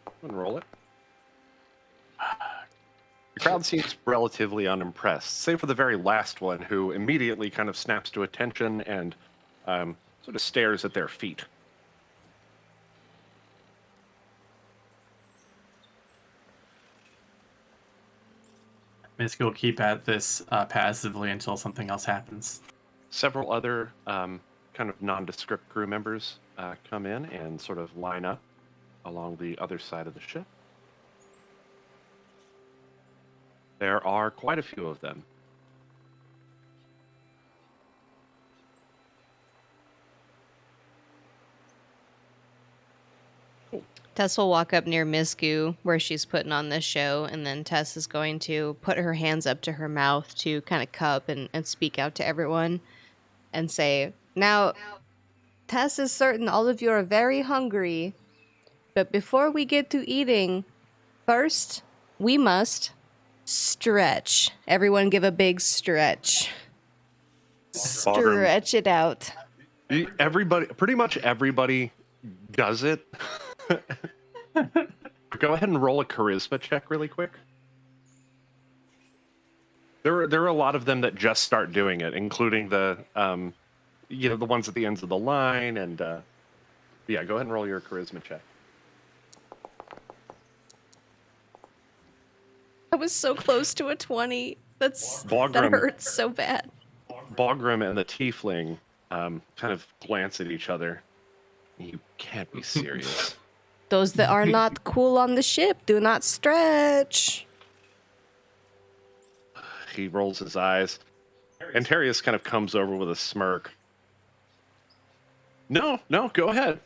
I'm gonna roll it. The crowd seems relatively unimpressed, save for the very last one, who immediately kind of snaps to attention and sort of stares at their feet. Misku will keep at this passively until something else happens. Several other kind of nondescript crew members come in and sort of line up along the other side of the ship. There are quite a few of them. Tess will walk up near Misku where she's putting on this show, and then Tess is going to put her hands up to her mouth to kind of cup and speak out to everyone and say, "Now, Tess is certain all of you are very hungry, but before we get to eating, first we must stretch. Everyone give a big stretch. Stretch it out." Everybody, pretty much everybody does it. Go ahead and roll a charisma check really quick. There are a lot of them that just start doing it, including the the ones at the ends of the line, and yeah, go ahead and roll your charisma check. I was so close to a 20. That Bogram. hurts so bad. Bogram and the tiefling kind of glance at each other. You can't be serious. Those that are not cool on the ship do not stretch. He rolls his eyes. And Heltheus kind of comes over with a smirk. No, go ahead.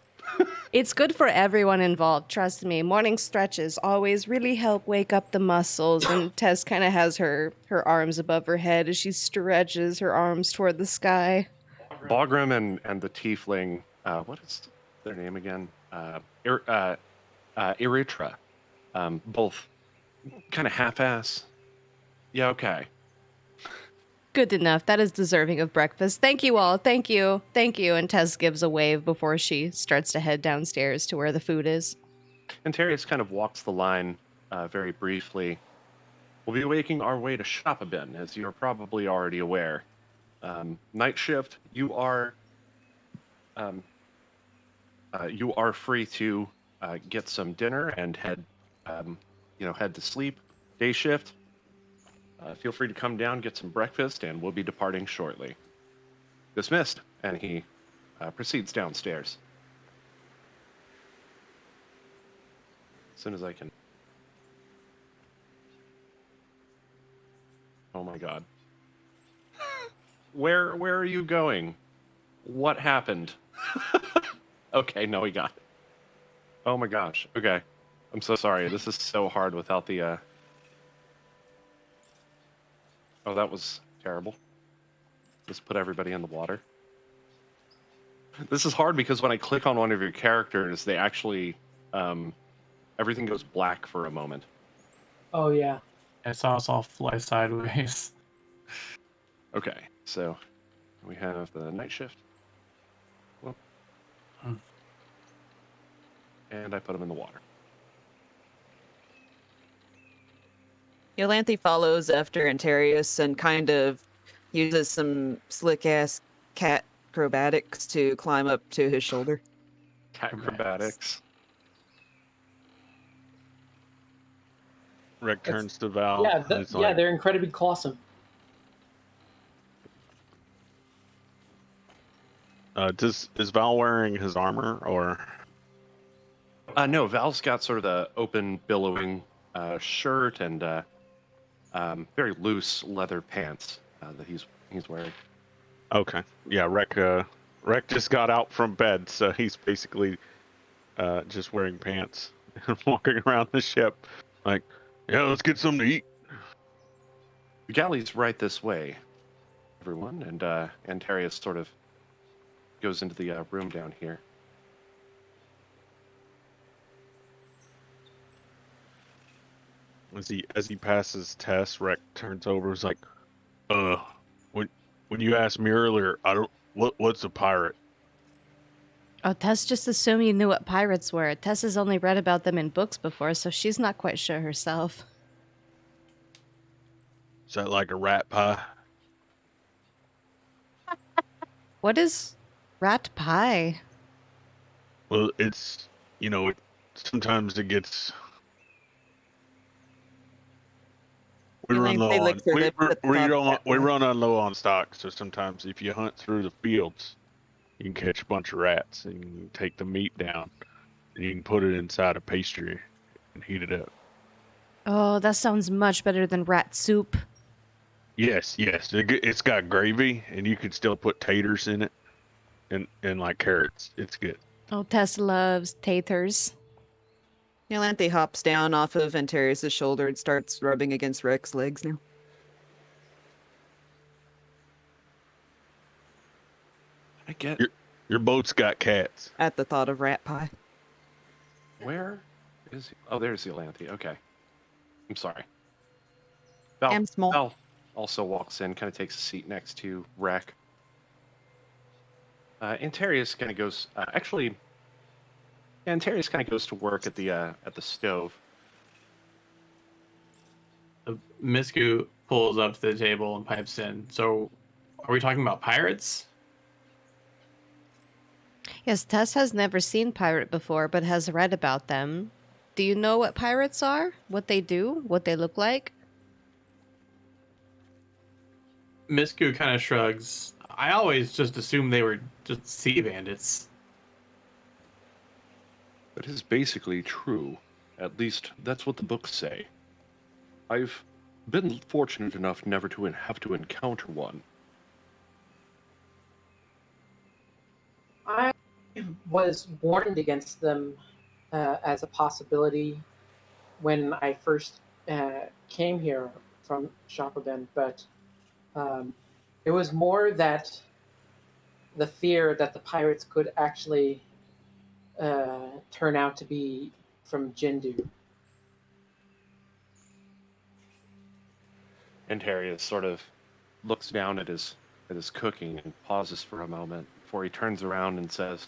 It's good for everyone involved, trust me. Morning stretches always really help wake up the muscles, and Tess kind of has her arms above her head as she stretches her arms toward the sky. Bogram and the tiefling, what is their name again? Erytra. Both kind of half-ass. Yeah, okay. Good enough. That is deserving of breakfast. Thank you all. Thank you. Thank you. And Tess gives a wave before she starts to head downstairs to where the food is. And Heltheus kind of walks the line very briefly. We'll be making our way to Shopabin, as you're probably already aware. Night shift, you are free to get some dinner and head to sleep. Day shift, feel free to come down, get some breakfast, and we'll be departing shortly. Dismissed. And he proceeds downstairs. As soon as I can. Oh my god. Where are you going? What happened? Okay, no, we got it. Oh my gosh. Okay. I'm so sorry. This is so hard without the Oh, that was terrible. Just put everybody in the water. This is hard because when I click on one of your characters, they actually everything goes black for a moment. Oh yeah. I saw us all fly sideways. Okay, so we have the night shift. Whoop. And I put them in the water. Yolanthe follows after Heltheus and kind of uses some slick-ass cat acrobatics to climb up to his shoulder. Cat acrobatics. Rick turns to Val. Yeah, and it's like, they're incredibly clawsome. Is Val wearing his armor or? No, Val's got sort of the open, billowing shirt and very loose leather pants that he's wearing. Okay. Yeah, Rec just got out from bed, so he's basically just wearing pants and walking around the ship. Like, yeah, let's get something to eat. The galley's right this way, everyone, and Antarius sort of goes into the room down here. As he passes Tess, Rec turns over. He's like, when you asked me earlier, what's a pirate? Oh, Tess just assumed you knew what pirates were. Tess has only read about them in books before, so she's not quite sure herself. Is that like a rat pie? What is rat pie? Well, it's sometimes it gets. We run Feline, they low on lick their lips at the thought of that we one. run on low on stock. So sometimes if you hunt through the fields, you can catch a bunch of rats and you can take the meat down and you can put it inside a pastry and heat it up. Oh, that sounds much better than rat soup. Yes. It's got gravy and you can still put taters in it and like carrots. It's good. Oh, Tess loves taters. Yolanthe hops down off of Antarius' shoulder and starts rubbing against Rec's legs now. I get Your boat's got cats. At the thought of rat pie. where is he? Oh, there's Yolanthe. Okay, I'm sorry. I'm small. Val also walks in, kind of takes a seat next to Rec. Antarius kind of goes. Antarius kind of goes to work at the stove. Misku pulls up to the table and pipes in. So, are we talking about pirates? Yes, Tess has never seen pirate before, but has read about them. Do you know what pirates are? What they do? What they look like? Misku kind of shrugs. I always just assumed they were just sea bandits. That is basically true. At least that's what the books say. I've been fortunate enough never to have to encounter one. I was warned against them as a possibility when I first came here from Shopperben, but it was more that the fear that the pirates could actually turn out to be from Jindu. Antarius sort of looks down at his cooking and pauses for a moment before he turns around and says,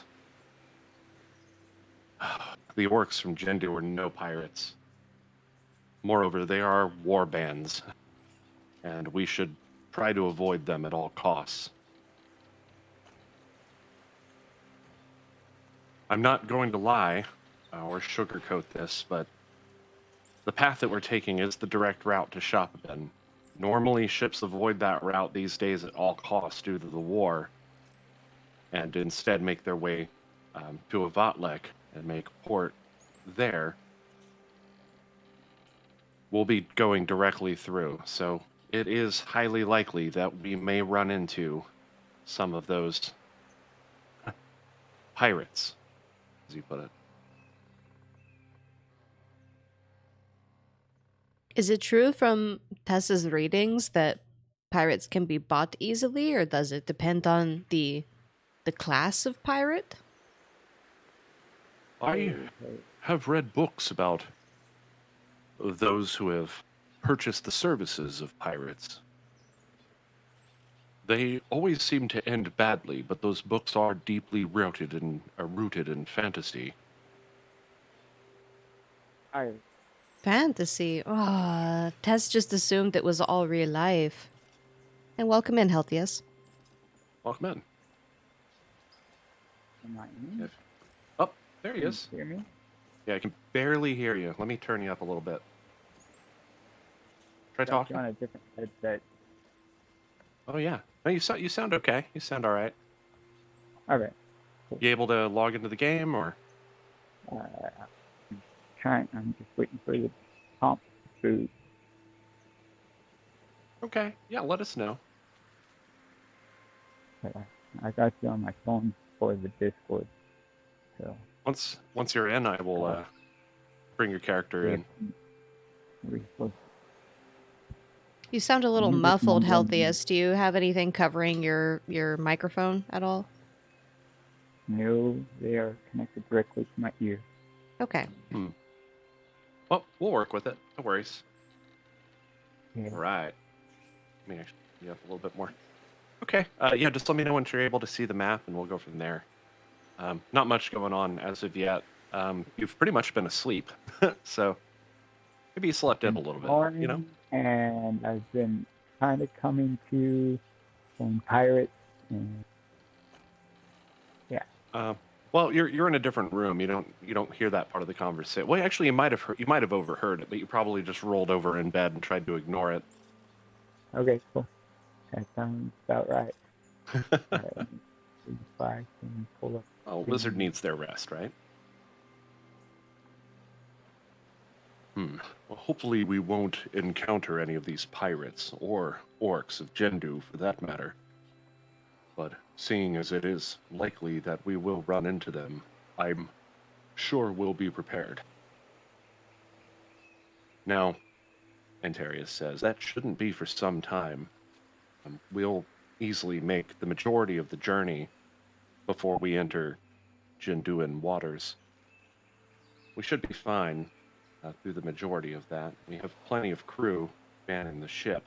"The orcs from Jindu are no pirates. Moreover, they are war bands, and we should try to avoid them at all costs. I'm not going to lie or sugarcoat this, but the path that we're taking is the direct route to Shoppen. Normally, ships avoid that route these days at all costs due to the war, and instead make their way to Avatlek and make port there. We'll be going directly through, so it is highly likely that we may run into some of those pirates, as you put it. Is it true from Tessa's readings that pirates can be bought easily, or does it depend on the class of pirate? I have read books about those who have purchased the services of pirates. They always seem to end badly, but those books are deeply rooted in fantasy. Fantasy. Oh, Tess just assumed it was all real life. And welcome in, Heltheus. Welcome in. Am I in? Oh, there he Can is. you hear me? Yeah, I can barely hear you. Let me turn you up a little bit. Try Got you talking. on a different headset. Oh yeah. No, you sound okay. You sound all right. All right. You able to log into the game, or? I'm I'm just waiting for the prompt food. Okay, yeah, let us know. I got you on my phone for the Discord. So Once you're in, I will bring your character in. we're supposed You sound a little Music muffled, mumbling. Heltheus. Do you have anything covering your microphone at all? No, they are connected directly to my ear. Okay. Well, we'll work with it. No worries. Yeah. All right. Let me actually be up a little bit more. Okay. Yeah, just let me know when you're able to see the map, and we'll go from there. Not much going on as of yet. You've pretty much been asleep, so maybe you slept in a little bit. You know. And I've been kind of coming to some pirates and Well, you're in a different room. You don't hear that part of the conversation. Well, actually, you might have overheard it, but you probably just rolled over in bed and tried to ignore it. okay, cool. That sounds about right. Alright, if I can pull up. Oh, wizard needs their rest, right? Well, hopefully we won't encounter any of these pirates, or orcs of Jendu, for that matter. But seeing as it is likely that we will run into them, I'm sure we'll be prepared. Now, Antarius says, that shouldn't be for some time. We'll easily make the majority of the journey before we enter Jinduan waters. We should be fine through the majority of that. We have plenty of crew manning the ship.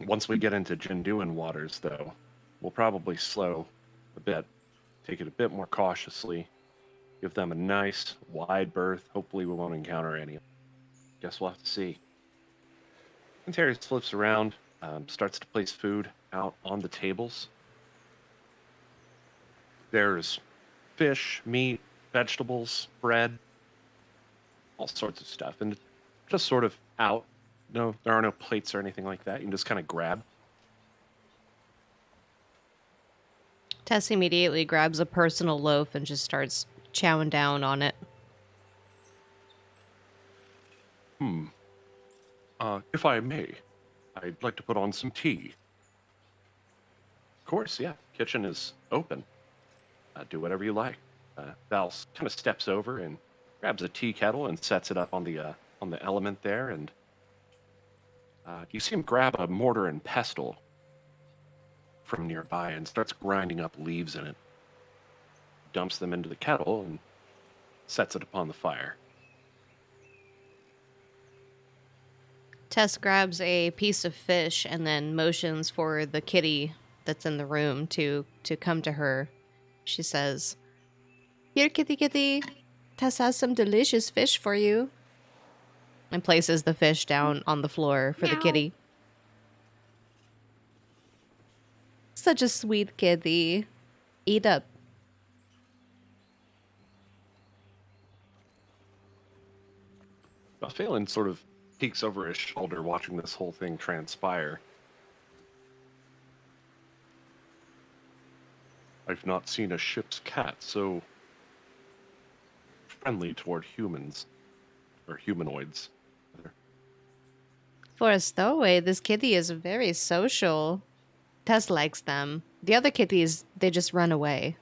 Once we get into Jinduan waters, though, we'll probably slow a bit, take it a bit more cautiously, give them a nice, wide berth. Hopefully we won't encounter any. Guess we'll have to see. Antarius flips around, starts to place food out on the tables. There's fish, meat, vegetables, bread, all sorts of stuff, and just sort of out. No, there are no plates or anything like that. You can just kind of grab. Tess immediately grabs a personal loaf and just starts chowing down on it. If I may, I'd like to put on some tea. Of course, yeah. Kitchen is open. Do whatever you like. Val kind of steps over and grabs a tea kettle and sets it up on the element there, and you see him grab a mortar and pestle from nearby and starts grinding up leaves in it. Dumps them into the kettle and sets it upon the fire. Tess grabs a piece of fish and then motions for the kitty that's in the room to come to her. She says, "Here, kitty, kitty. Tess has some delicious fish for you." And places the fish down on the floor for the kitty. Such a sweet kitty. Eat up. Phelan sort of peeks over his shoulder watching this whole thing transpire. I've not seen a ship's cat so friendly toward humans, or humanoids. For a stowaway, this kitty is very social. Tess likes them. The other kitties, they just run away.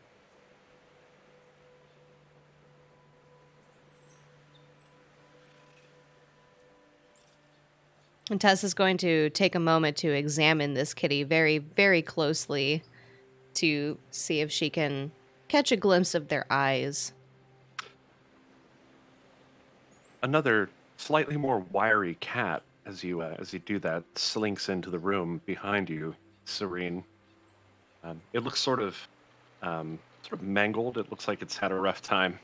And Tess is going to take a moment to examine this kitty very, very closely to see if she can catch a glimpse of their eyes. Another slightly more wiry cat, as you do that, slinks into the room behind you, Serene. It looks sort of mangled. It looks like it's had a rough time.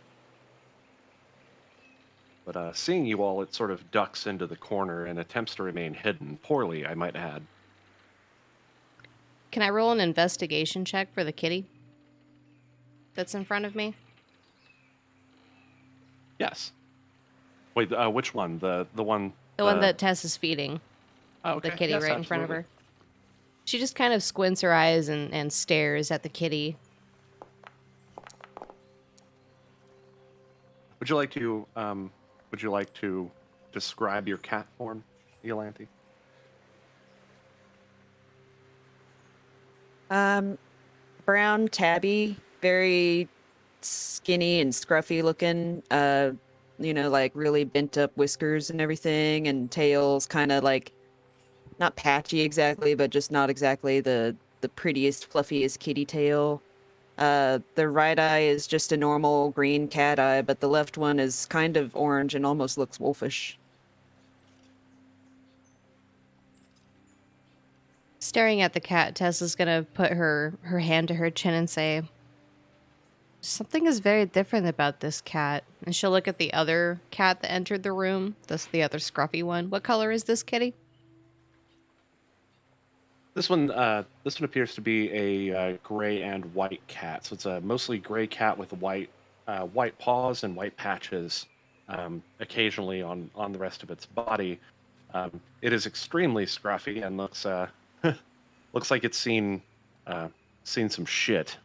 But seeing you all, it sort of ducks into the corner and attempts to remain hidden, poorly, I might add. Can I roll an investigation check for the kitty that's in front of me? Yes. Wait, which one? The one... The one that Tess is feeding. Oh, okay. The kitty Yes, right in front of absolutely. her. She just kind of squints her eyes and stares at the kitty. Would you like to describe your cat form, Iolanthe? Brown tabby, very skinny and scruffy looking. Like really bent up whiskers and everything, and tails kind of like not patchy exactly, but just not exactly the prettiest, fluffiest kitty tail. The right eye is just a normal green cat eye, but the left one is kind of orange and almost looks wolfish. Staring at the cat, Tess is gonna put her hand to her chin and say, something is very different about this cat. And she'll look at the other cat that entered the room. That's the other scruffy one. What color is this kitty? This one appears to be a gray and white cat. So it's a mostly gray cat with white paws and white patches, occasionally on the rest of its body. It is extremely scruffy and looks looks like it's seen some shit.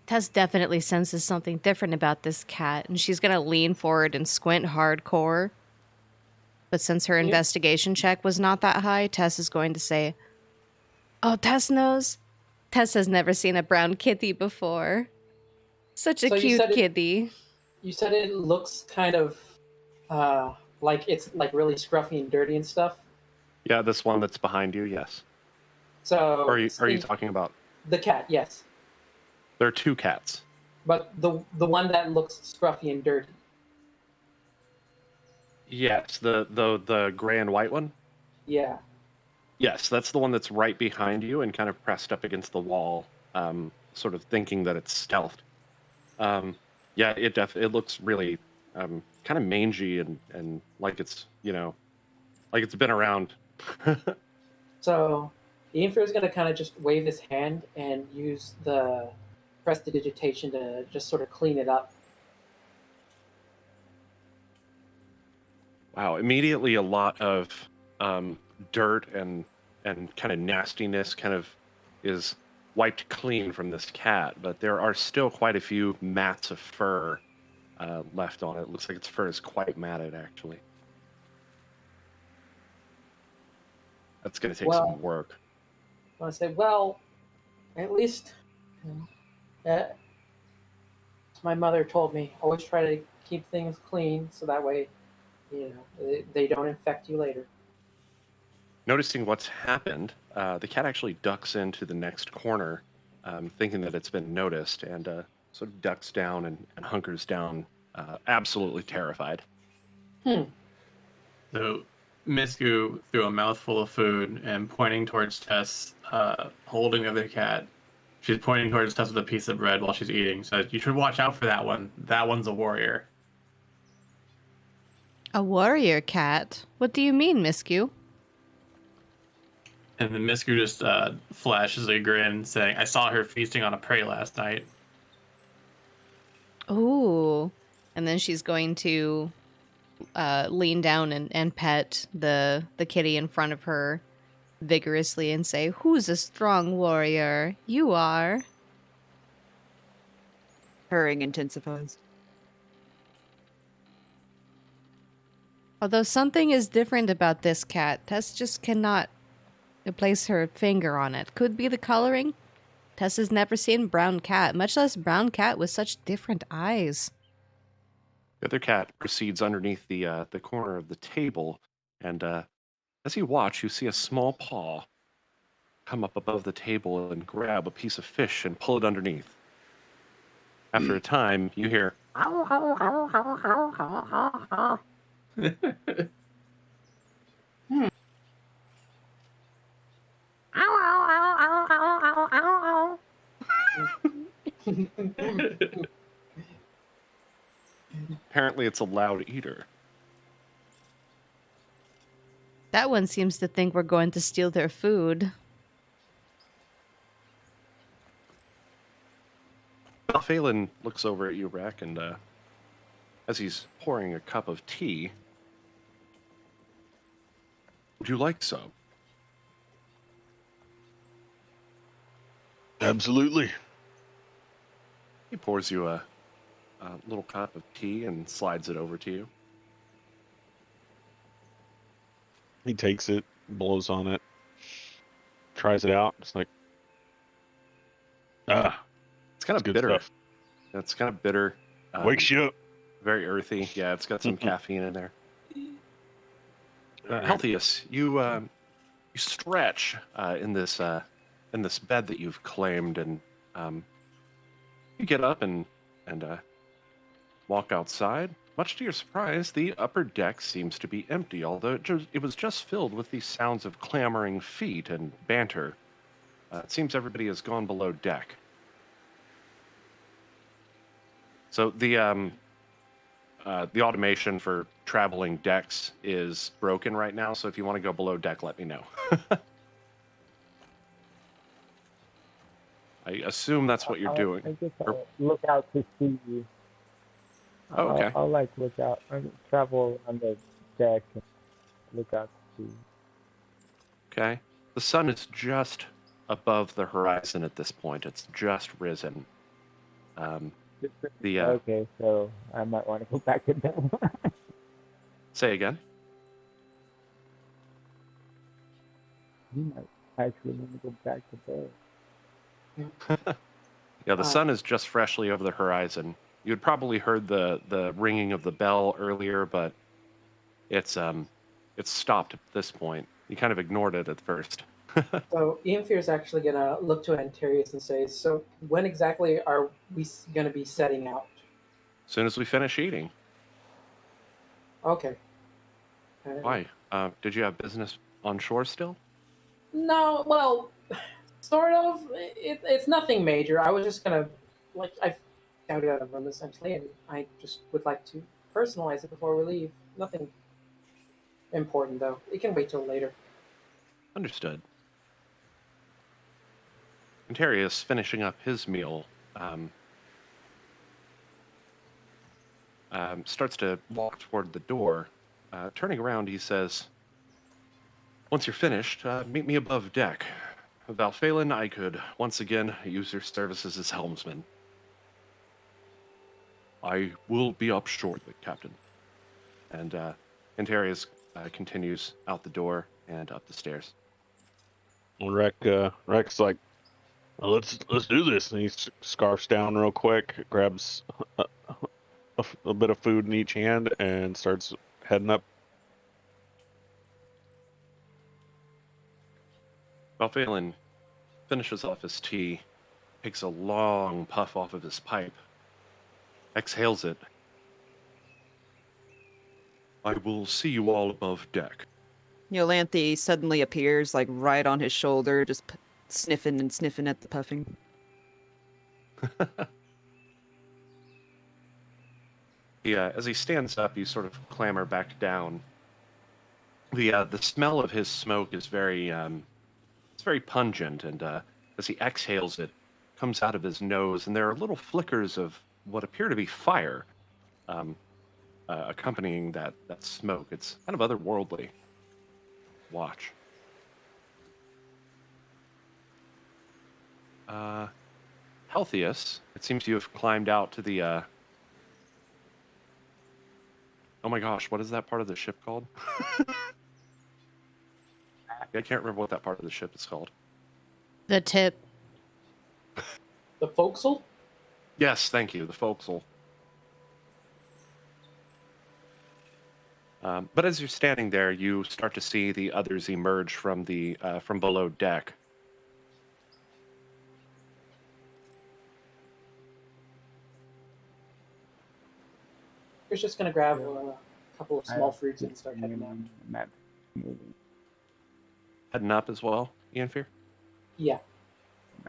Tess definitely senses something different about this cat, and she's gonna lean forward and squint hardcore. But since her investigation check was not that high, Tess is going to say, oh, Tess knows. Tess has never seen a brown kitty before. Such a cute kitty. You said it looks kind of like it's like really scruffy and dirty and stuff. Yeah, this one that's behind you, yes. So Are you talking about the cat? Yes. There are two cats. But the one that looks scruffy and dirty. Yes, the gray and white one? Yeah. Yes, that's the one that's right behind you and kind of pressed up against the wall, sort of thinking that it's stealthed. Yeah, it looks really kind of mangy and like it's, like it's been around. So the Inferior is going to kind of just wave his hand and use the prestidigitation to just sort of clean it up. Wow, immediately a lot of dirt and kind of nastiness kind of is wiped clean from this cat, but there are still quite a few mats of fur left on it. It looks like its fur is quite matted, actually. That's going to take some work. I want to say, well, at least as my mother told me, always try to keep things clean so that way, they don't infect you later. Noticing what's happened, the cat actually ducks into the next corner, thinking that it's been noticed, and sort of ducks down and hunkers down, absolutely terrified. So Misku threw a mouthful of food and pointing towards Tess, holding the other cat. She's pointing towards Tess with a piece of bread while she's eating. Says, you should watch out for that one. That one's a warrior. A warrior cat? What do you mean, Misku? And then Misku just flashes a grin, saying, I saw her feasting on a prey last night. Ooh. And then she's going to lean down and pet the kitty in front of her vigorously and say, who's a strong warrior? You are. Purring intensifies. Although something is different about this cat, Tess just cannot place her finger on it. Could be the coloring. Tess has never seen brown cat, much less brown cat with such different eyes. The other cat proceeds underneath the corner of the table, and as you watch, you see a small paw come up above the table and grab a piece of fish and pull it underneath. After a time, you hear, apparently it's a loud eater. That one seems to think we're going to steal their food. Phelan looks over at you, Rack, and as he's pouring a cup of tea, would you like some? Absolutely. He pours you a little cup of tea and slides it over to you. He takes it, blows on it, tries it out. It's like, It's kind it's of good bitter. stuff. It's kind of bitter. Wakes you up. Very earthy. Yeah, it's got some caffeine in there. All right. Heltheus, you stretch in this bed that you've claimed, and you get up and walk outside. Much to your surprise, the upper deck seems to be empty, although it was just filled with the sounds of clamoring feet and banter. It seems everybody has gone below deck. So the automation for traveling decks is broken right now, so if you want to go below deck, let me know. I assume that's what you're doing. I guess I'll look out to see you. Oh, okay. I'll like look out, travel on the deck and look out to see. Okay. The sun is just above the horizon at this point. It's just risen. Okay, so I might want to go back to bed. Say again? You might actually want to go back to bed. Yeah, the sun is just freshly over the horizon. You had probably heard the ringing of the bell earlier, but it's stopped at this point. You kind of ignored it at first. So Ianfear is actually going to look to Antarius and say, so when exactly are we going to be setting out? As soon as we finish eating. Okay. Why? Did you have business on shore still? No, well, sort of. It's nothing major. I was just going to, I found it out of room essentially, and I just would like to personalize it before we leave. Nothing important, though. It can wait till later. Understood. Antarius, finishing up his meal, starts to walk toward the door. Turning around, he says, "Once you're finished, meet me above deck. Valphalin, I could once again use your services as helmsman." "I will be up shortly, Captain." And Antarius continues out the door and up the stairs. Well, Rex like, well, let's do this. And he scarfs down real quick, grabs a bit of food in each hand, and starts heading up. Valphalin finishes off his tea, takes a long puff off of his pipe, exhales it. "I will see you all above deck." Yolanthe suddenly appears, like right on his shoulder, just sniffing and sniffing at the puffing. As he stands up, you sort of clamber back down. The smell of his smoke is very pungent, and as he exhales it, comes out of his nose, and there are little flickers of what appear to be fire accompanying that smoke. It's kind of otherworldly. Watch. Heltheus, it seems you have climbed out to the... Oh my gosh, what is that part of the ship called? I can't remember what that part of the ship is called. The tip. The forecastle? Yes, thank you, the forecastle. But as you're standing there, you start to see the others emerge from from below deck. He's just going to grab a couple of small fruits and start heading out. Map moving. Heading up as well, Ianfear? Yeah.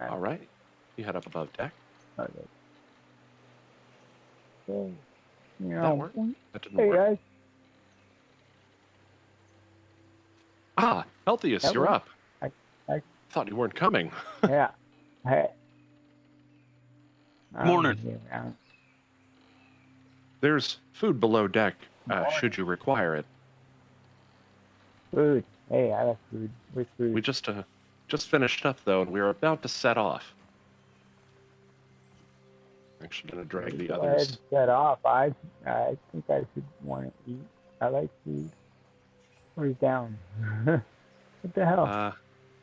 All right. You head up above deck. Okay. So, you Did that know, work? That didn't hey work. guys, Ah, Heltheus, That you're worked. up. I Thought you weren't coming. yeah. Hey. Morning. Yeah. There's food below deck, Morning. should you require it. Food. Hey, I like food. With food. We just finished up, though, and we were about to set off. Actually going to drag the Go ahead others. and set off. I think I should want to eat. I like food. Where's down? What the hell?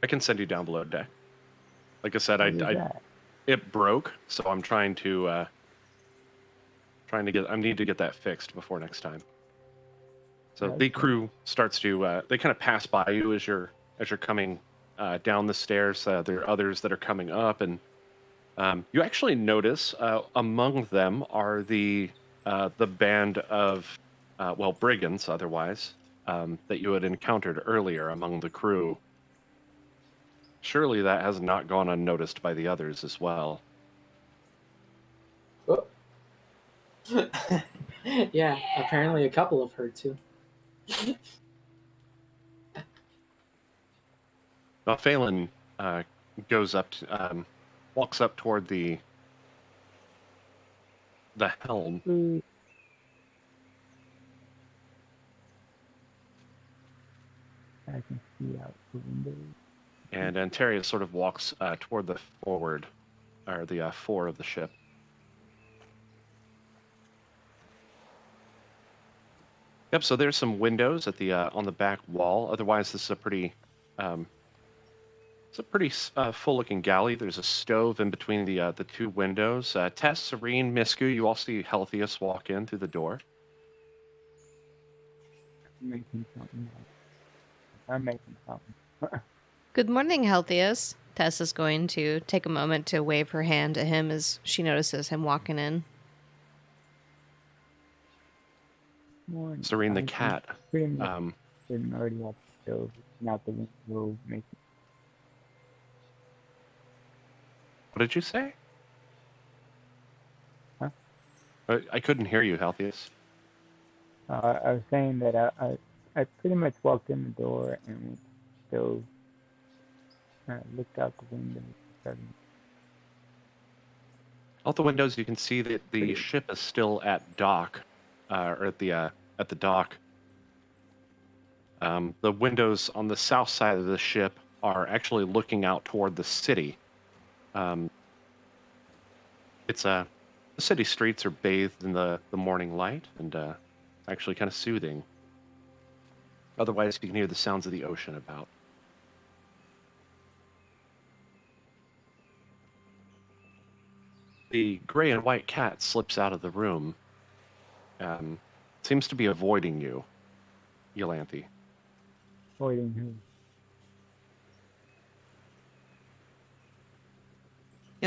I can send you down below deck. Like I said, What is that? it broke, so I'm trying to I need to get that fixed before next time. So Okay. the crew starts to they kind of pass by you as you're coming down the stairs. There are others that are coming up, and you actually notice among them are the band of brigands, otherwise, that you had encountered earlier among the crew. Surely that has not gone unnoticed by the others as well. Oh. Yeah, apparently a couple have heard too. Now Phelan goes up, walks up toward the helm. Food. I can see out the window. And Antarius sort of walks toward the forward, or the fore of the ship. Yep. So there's some windows at the on the back wall. Otherwise, this is a pretty full-looking galley. There's a stove in between the two windows. Tess, Serene, Misku, you all see Heltheus walk in through the door. I'm making something. Good morning, Heltheus. Tess is going to take a moment to wave her hand to him as she notices him walking in. Morning. Serene the I'm cat. pretty much sitting already at the stove, not the window, making. What did you say? Huh? I couldn't hear you, Heltheus. I was saying that I pretty much walked in the door and went to the stove. Looked out the window. Started. Out the windows, you can see that the ship is still at dock, or at the dock. The windows on the south side of the ship are actually looking out toward the city. The city streets are bathed in the morning light, and actually kind of soothing. Otherwise, you can hear the sounds of the ocean about. The gray and white cat slips out of the room. Seems to be avoiding you, Yolanthe. Avoiding who?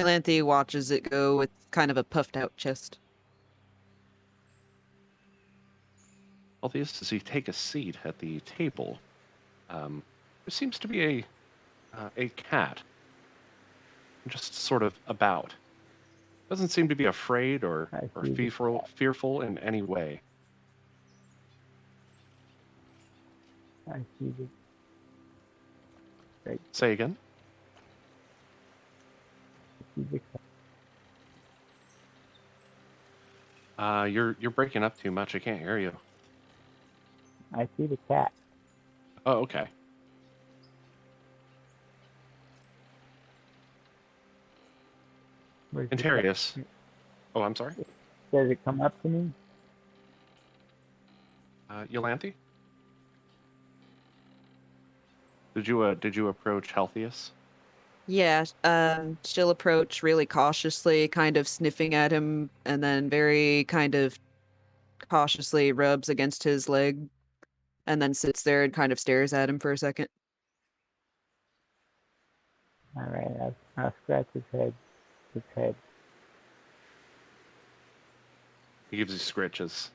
Yolanthe watches it go with kind of a puffed out chest. Heltheus, does he take a seat at the table? There seems to be a cat, just sort of about. Doesn't seem to be afraid or fearful in any way. I see the. Right. Say again? I see the cat. You're breaking up too much. I can't hear you. I see the cat. Oh, okay. Where's the Antarius. cat? Oh, I'm sorry. Does it come up to me? Yolanthe? Did you approach Heltheus? Yeah, she'll approach really cautiously, kind of sniffing at him, and then very kind of cautiously rubs against his leg, and then sits there and kind of stares at him for a second. All right, I'll scratch his head. He gives you scritches.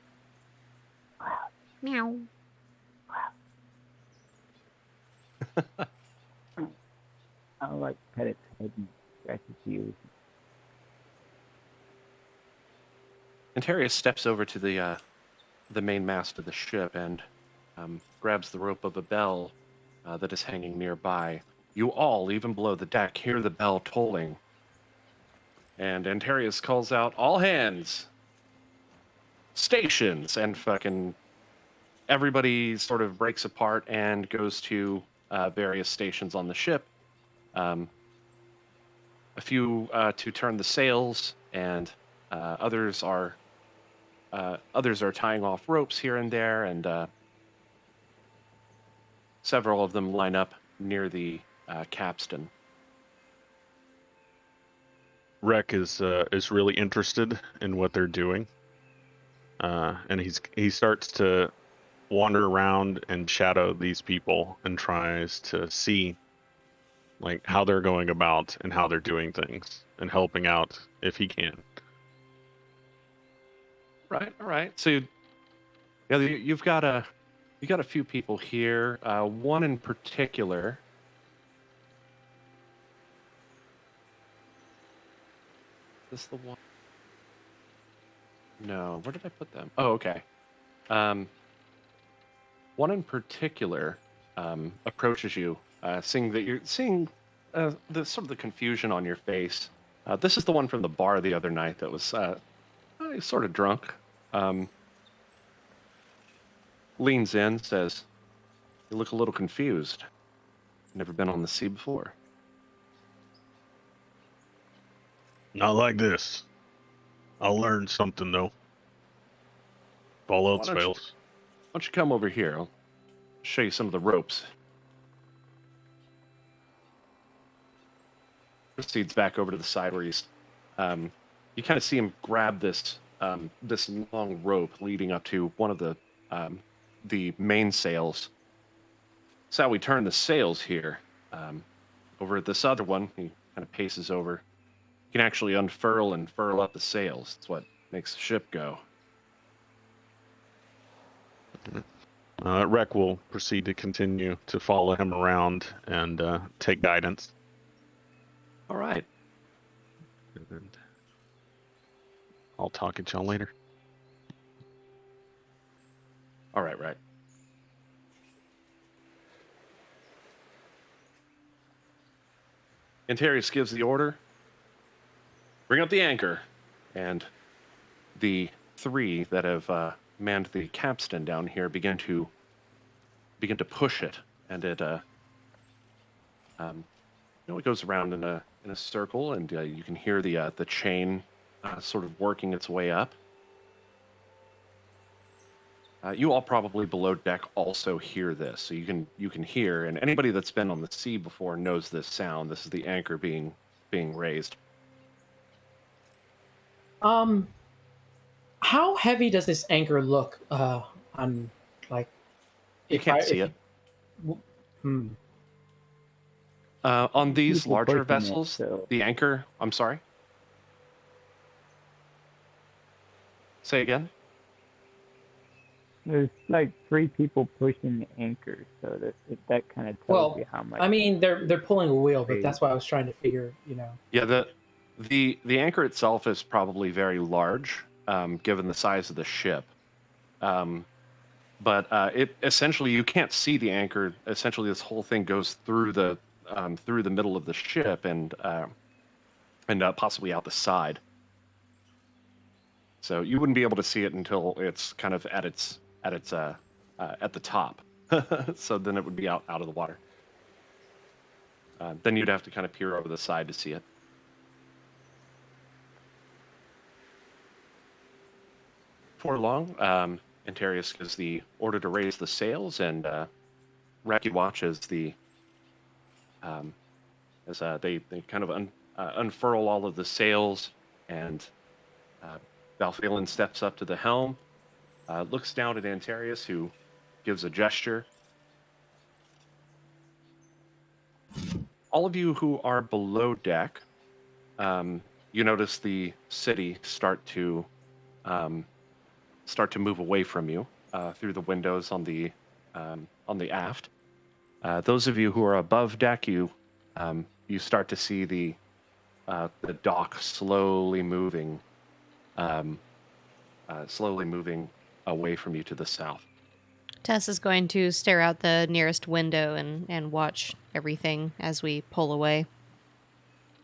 Meow. I'll like pet its head and scratch its ears. Antarius steps over to the main mast of the ship and grabs the rope of a bell that is hanging nearby. You all, even below the deck, hear the bell tolling. And Antarius calls out, "All hands! Stations!" And fucking everybody sort of breaks apart and goes to various stations on the ship. A few to turn the sails and Others are tying off ropes here and there, and several of them line up near the capstan. Rek is really interested in what they're doing, and he starts to wander around and shadow these people and tries to see like how they're going about and how they're doing things and helping out if he can. Right. All right. So, yeah, you've got a few people here. One in particular. Is this the one? No. Where did I put them? Oh, okay. One in particular approaches you, seeing the sort of the confusion on your face. This is the one from the bar the other night that was sort of drunk. Leans in, says, "You look a little confused. Never been on the sea before." Not like this. I'll learn something though. If all else fails. Why don't you come over here? I'll show you some of the ropes. Proceeds back over to the side where he's. You kind of see him grab this long rope leading up to one of the mainsails. That's how we turn the sails here. Over at this other one, he kind of paces over. You can actually unfurl and furl up the sails. That's what makes the ship go. Rek will proceed to continue to follow him around and take guidance. All right. And I'll talk at y'all later. All right, right. Antarius gives the order. Bring up the anchor. And the three that have manned the capstan down here begin to push it, and it it goes around in a circle, and you can hear the chain sort of working its way up. You all probably below deck also hear this, so you can hear, and anybody that's been on the sea before knows this sound. This is the anchor being raised. How heavy does this anchor look? On like, You can't see it. On these People larger pushing it, vessels, so- the anchor. I'm sorry. Say again. There's like 3 people pushing the anchor, so that kind of tells Well, you how much. I mean, they're pulling a wheel, but Big. that's why I was trying to figure. Yeah, the anchor itself is probably very large, given the size of the ship. But it essentially, you can't see the anchor. Essentially, this whole thing goes through the middle of the ship and possibly out the side. So you wouldn't be able to see it until it's kind of at the top. So then it would be out of the water. Then you'd have to kind of peer over the side to see it. Before long, Antarius gives the order to raise the sails, and Reki watches they kind of unfurl all of the sails, and Balphalin steps up to the helm, looks down at Antarius, who gives a gesture. All of you who are below deck, you notice the city start to move away from you through the windows on the aft. Those of you who are above deck, you start to see the dock slowly moving away from you to the south. Tess is going to stare out the nearest window and watch everything as we pull away.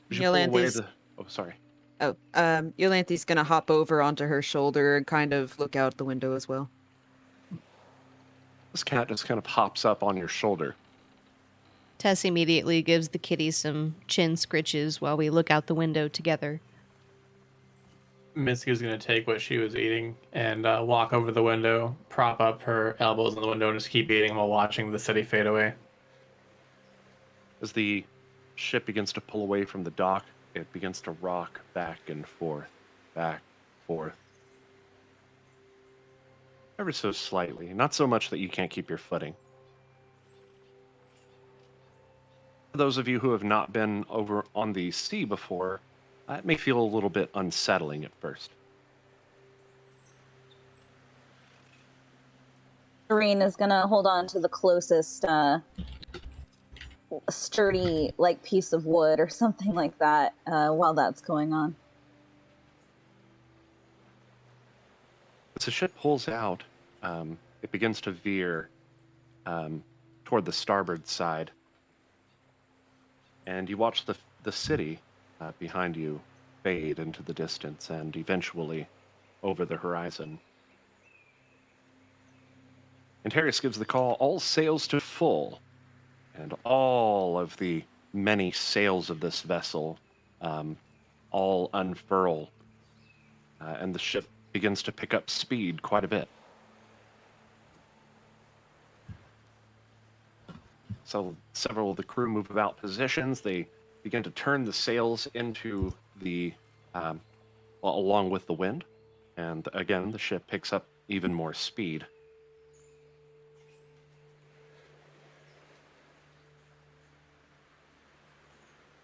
As you pull away Yolanthi's- oh, sorry. Oh, Yolanthi's gonna hop over onto her shoulder and kind of look out the window as well. This cat just kind of hops up on your shoulder. Tess immediately gives the kitty some chin scritches while we look out the window together. Mitsu's going to take what she was eating and walk over the window, prop up her elbows on the window, and just keep eating while watching the city fade away. As the ship begins to pull away from the dock, it begins to rock back and forth, ever so slightly, not so much that you can't keep your footing. For those of you who have not been over on the sea before, it may feel a little bit unsettling at first. Doreen is gonna hold on to the closest sturdy like piece of wood or something like that while that's going on. As the ship pulls out, it begins to veer toward the starboard side. And you watch the city behind you fade into the distance and eventually over the horizon. And Harris gives the call, all sails to full. And all of the many sails of this vessel all unfurl. And the ship begins to pick up speed quite a bit. So several of the crew move about positions. They begin to turn the sails into the, along with the wind. And again, the ship picks up even more speed.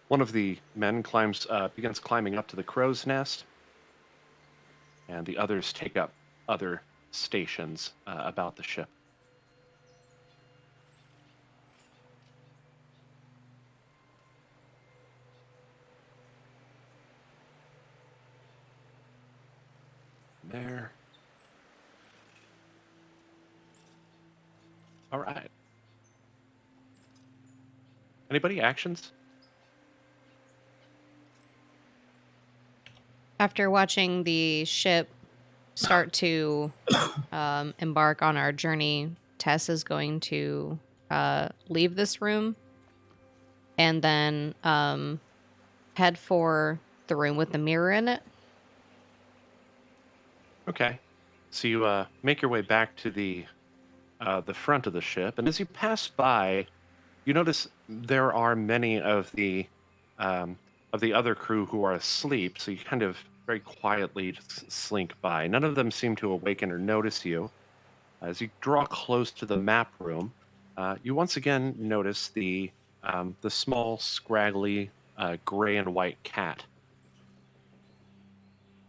One of the men begins climbing up to the crow's nest, and the others take up other stations about the ship. There. All right. Anybody actions? After watching the ship start to embark on our journey, Tess is going to leave this room and then head for the room with the mirror in it. Okay. So you make your way back to the front of the ship, and as you pass by, you notice there are many of the other crew who are asleep. So you kind of very quietly just slink by. None of them seem to awaken or notice you. As you draw close to the map room, you once again notice the small, scraggly, gray and white cat.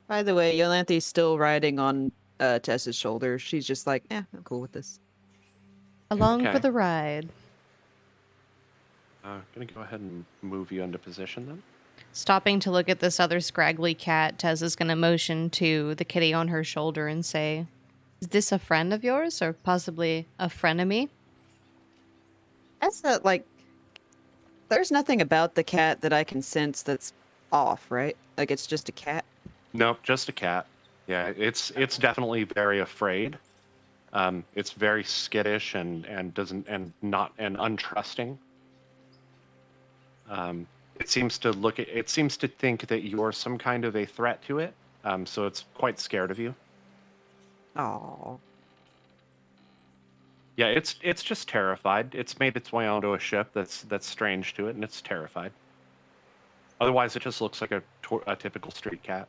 By the way, Yolanthe's still riding on Tess's shoulder. She's just like, I'm cool with this. Along for Okay. the ride. Gonna go ahead and move you into position then. Stopping to look at this other scraggly cat, Tess is going to motion to the kitty on her shoulder and say, "Is this a friend of yours or possibly a frenemy?" That's not like... There's nothing about the cat that I can sense that's off, right? Like, it's just a cat? Nope, just a cat. Yeah, it's definitely very afraid. It's very skittish and untrusting. It seems to think that you're some kind of a threat to it. So it's quite scared of you. Aww. Yeah, it's just terrified. It's made its way onto a ship that's strange to it, and it's terrified. Otherwise, it just looks like a typical street cat.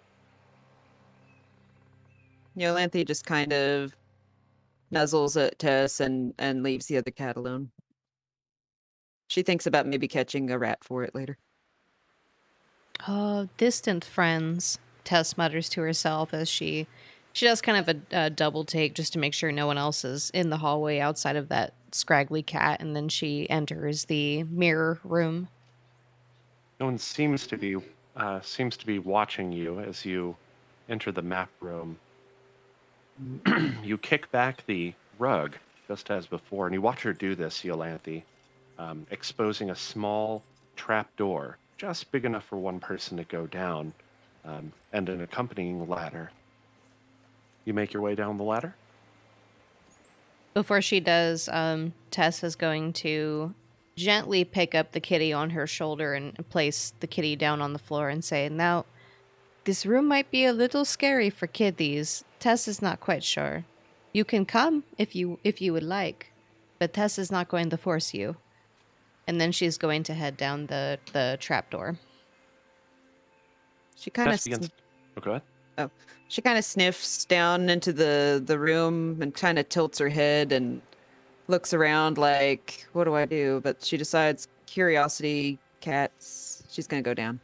Yolanthe just kind of nuzzles at Tess and leaves the other cat alone. She thinks about maybe catching a rat for it later. Oh, distant friends, Tess mutters to herself as she does kind of a double take just to make sure no one else is in the hallway outside of that scraggly cat, and then she enters the mirror room. No one seems to be watching you as you enter the map room. You kick back the rug just as before, and you watch her do this, Yolanthe, exposing a small trap door just big enough for one person to go down, and an accompanying ladder. You make your way down the ladder? Before she does, Tess is going to gently pick up the kitty on her shoulder and place the kitty down on the floor and say, "Now, This room might be a little scary for kiddies. Tess is not quite sure. You can come if you would like, but Tess is not going to force you. And then she's going to head down the trapdoor. She kind Tess of begins. Oh, go ahead. she kind of sniffs down into the room and kind of tilts her head and looks around like, what do I do? But she decides, curiosity, cats. She's gonna go down.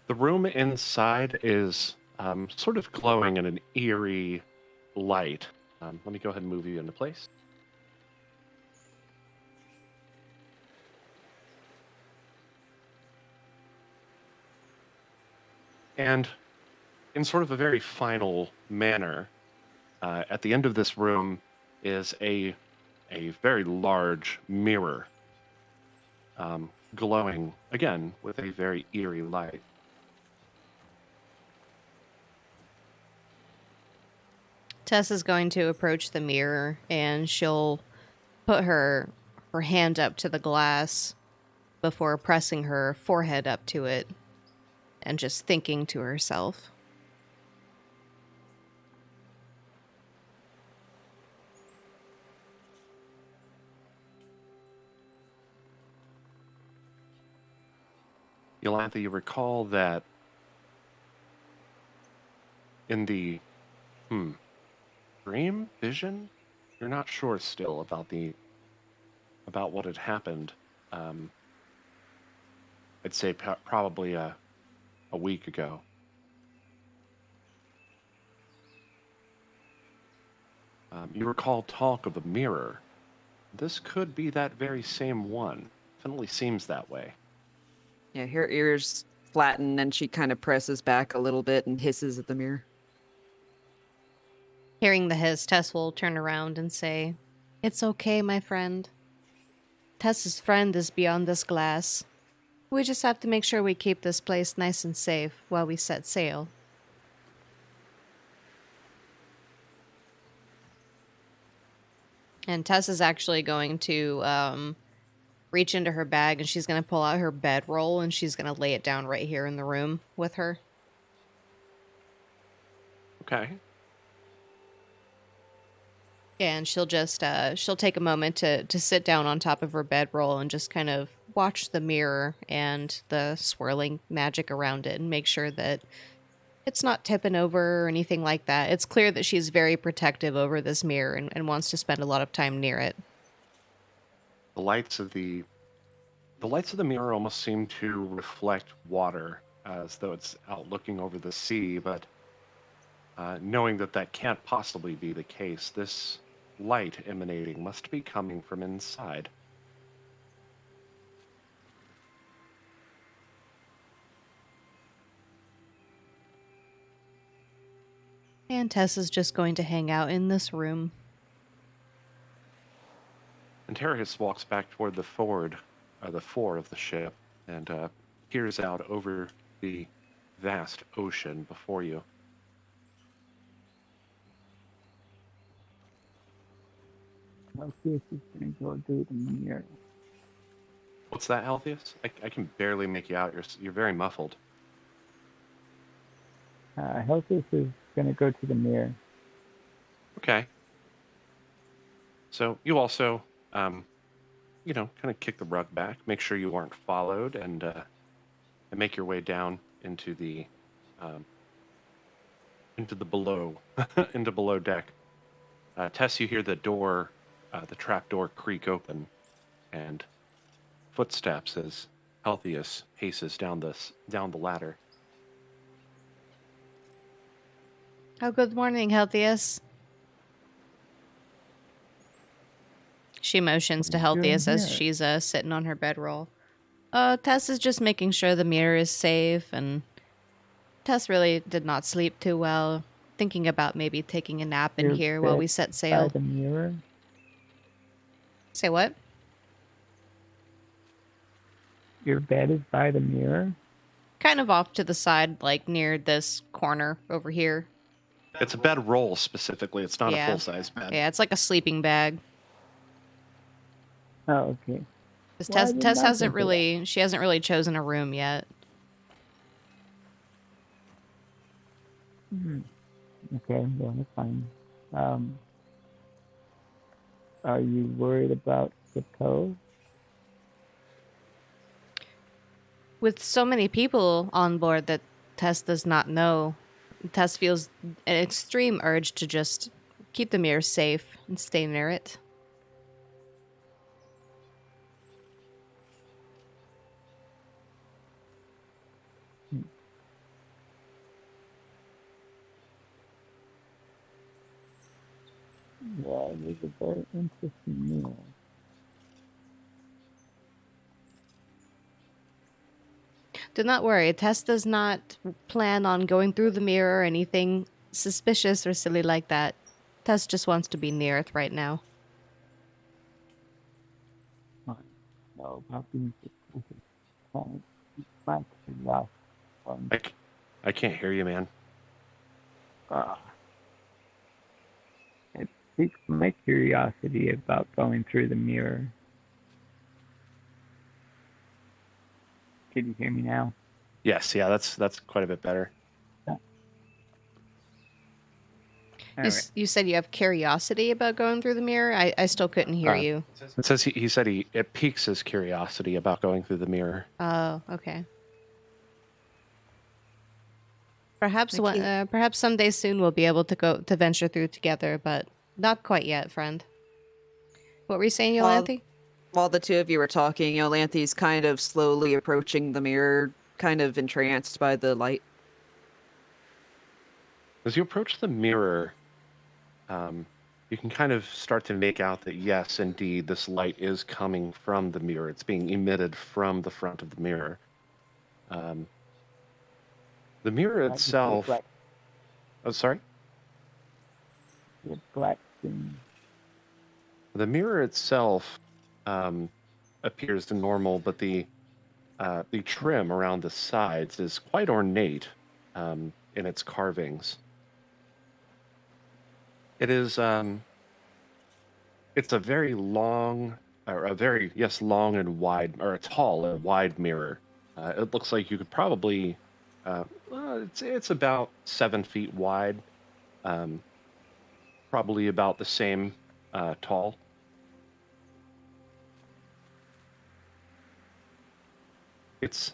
The room inside is sort of glowing in an eerie light. Let me go ahead and move you into place. And in sort of a very final manner, at the end of this room is a very large mirror, glowing again with a very eerie light. Tess is going to approach the mirror and she'll put her hand up to the glass before pressing her forehead up to it and just thinking to herself. Yolantha, you recall that in the dream vision, you're not sure still about what had happened. I'd say probably a week ago. You recall talk of a mirror. This could be that very same one. Definitely seems that way. Yeah, her ears flatten and she kind of presses back a little bit and hisses at the mirror. Hearing the hiss, Tess will turn around and say, "It's okay, my friend. Tess's friend is beyond this glass. We just have to make sure we keep this place nice and safe while we set sail." And Tess is actually going to reach into her bag and she's going to pull out her bedroll and she's going to lay it down right here in the room with her. Okay. And she'll just she'll take a moment to sit down on top of her bedroll and just kind of watch the mirror and the swirling magic around it and make sure that it's not tipping over or anything like that. It's clear that she's very protective over this mirror and wants to spend a lot of time near it. The lights of the mirror almost seem to reflect water, as though it's out looking over the sea, but knowing that can't possibly be the case, this light emanating must be coming from inside. And Tess is just going to hang out in this room. And Antarius walks back toward the fore of the ship and peers out over the vast ocean before you. Heltheus is gonna go do the mirror. What's that, Heltheus? I can barely make you out. You're very muffled. Heltheus is gonna go to the mirror. Okay. So you also, kind of kick the rug back, make sure you aren't followed, and make your way down into the below into below deck. Tess, you hear the door, the trap door creak open, and footsteps as Heltheus paces down the ladder. Oh, good morning, Heltheus. She motions to What are you doing Heltheus as here? she's sitting on her bedroll. Tess is just making sure the mirror is safe, and Tess really did not sleep too well. Thinking about maybe taking a nap in Your here while we bed set By sail. the mirror? Say what? Your bed is by the mirror? Kind of off to the side, like near this corner over here. It's a bed roll specifically. It's not Yeah. a full-size bed. Yeah, it's like a sleeping bag. Oh, okay. 'Cause Well, I Tess, did Tess not hasn't think of really, she hasn't really chosen a room yet. Hmm. Okay, well, that's fine. Are you worried about the toe? With so many people on board that Tess does not know, Tess feels an extreme urge to just keep the mirror safe and stay near it. Yeah, it was a very interesting meal. Do not worry, Tess does not plan on going through the mirror or anything suspicious or silly like that. Tess just wants to be near it right now. Fine. So, about being suspicious, kind of my curiosity. I can't hear you, man. Uh, it piques my curiosity about going through the mirror. Can you hear me now? Yes, yeah, that's quite a bit better. All You, right. you said you have curiosity about going through the mirror? I still couldn't hear you. It says he said it piques his curiosity about going through the mirror. Oh, okay. Perhaps Okay. perhaps someday soon we'll be able to venture through together, but not quite yet, friend. What were you saying, While Yolanthe? while the two of you were talking, Olanthi's kind of slowly approaching the mirror, kind of entranced by the light. As you approach the mirror, you can kind of start to make out that yes, indeed, this light is coming from the mirror. It's being emitted from the front of the mirror. The mirror I just see a itself. black, Oh, sorry. see a black thing. The mirror itself appears normal, but the trim around the sides is quite ornate in its carvings. It is it's a very long, or a very long and wide, or a tall and wide mirror. It looks like you could probably, well, it's about 7 feet wide, um, probably about the same tall. It's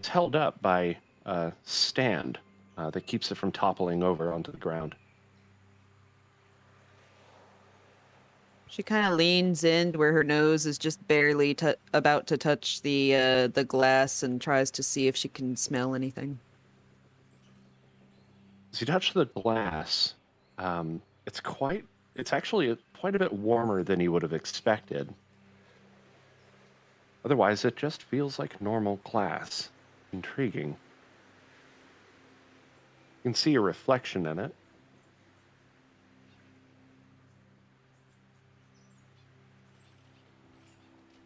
held up by a stand that keeps it from toppling over onto the ground. She kind of leans in where her nose is just barely about to touch the glass and tries to see if she can smell anything. As you touch the glass, um, it's quite. It's actually quite a bit warmer than you would have expected. Otherwise, it just feels like normal glass. Intriguing. You can see a reflection in it.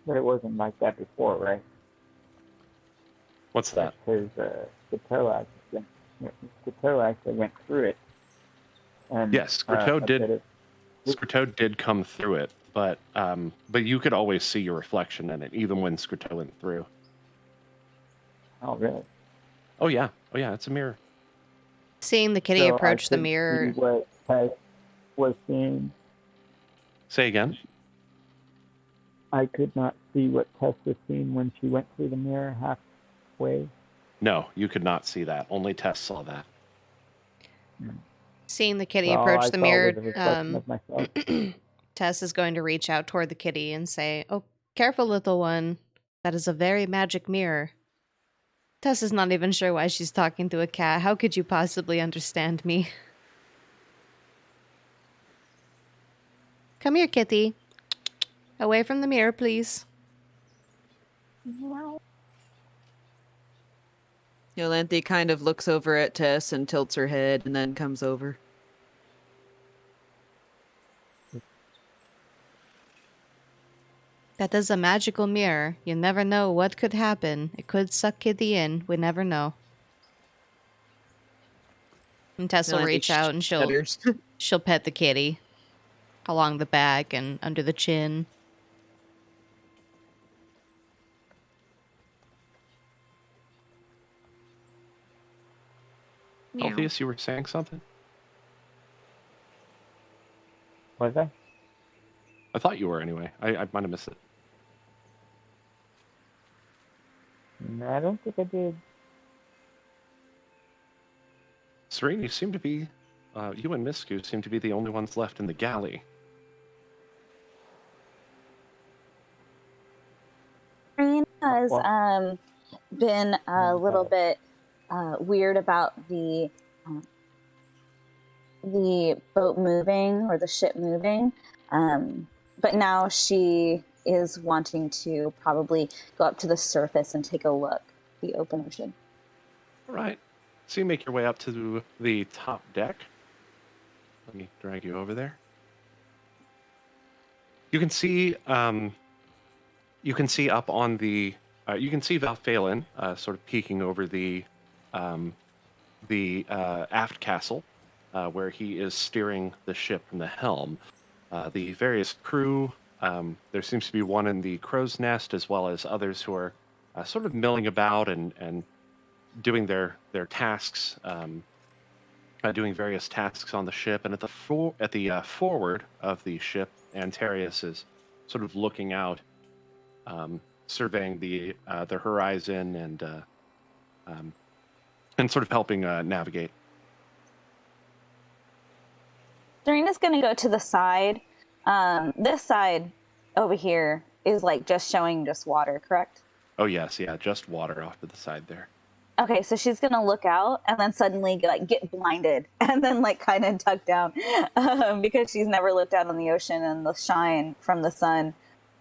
But it wasn't like that before, right? What's that? Because the toe actually went through it. And Yes, a bit of Scriteau did come through it, but you could always see your reflection in it, even when Scriteau went through. oh really? Oh yeah, it's a mirror. Seeing the kitty So approach the I couldn't mirror, see what Tess was seeing. Say again. I could not see what Tess was seeing when she went through the mirror halfway. No, you could not see that. Only Tess saw that. seeing the kitty So all approach I the saw mirror, was a reflection of myself. Tess is going to reach out toward the kitty and say, "Oh, careful, little one. That is a very magic mirror." Tess is not even sure why she's talking to a cat. How could you possibly understand me? Come here, kitty. Away from the mirror, please. Yolanthi kind of looks over at Tess and tilts her head and then comes over. That is a magical mirror. You never know what could happen. It could suck kitty in. We never know. And Tess will Yolanthi reach out and shudders. she'll pet the kitty along the back and under the chin. Oh, Heltheus, you were saying something? Was I? I thought you were anyway. I might have missed it. No, I don't think I did. Serene, you seem to be, you and Misku seem to be the only ones left in the galley. Briny has Well- been a little bit weird about the boat moving or the ship moving, but now she is wanting to probably go up to the surface and take a look, the open ocean. All right. So you make your way up to the top deck. Let me drag you over there. You can see up on the, you can see Valphalin sort of peeking over the aft castle, where he is steering the ship from the helm. The various crew, there seems to be one in the crow's nest, as well as others who are sort of milling about and doing their tasks, doing various tasks on the ship. And at the forward of the ship, Antarius is sort of looking out, surveying the horizon and sort of helping navigate. Serena's going to go to the side. This side over here is like just showing just water, correct? Oh yes, yeah, just water off to the side there. Okay, so she's gonna look out and then suddenly like get blinded and then like kind of duck down because she's never looked out on the ocean, and the shine from the sun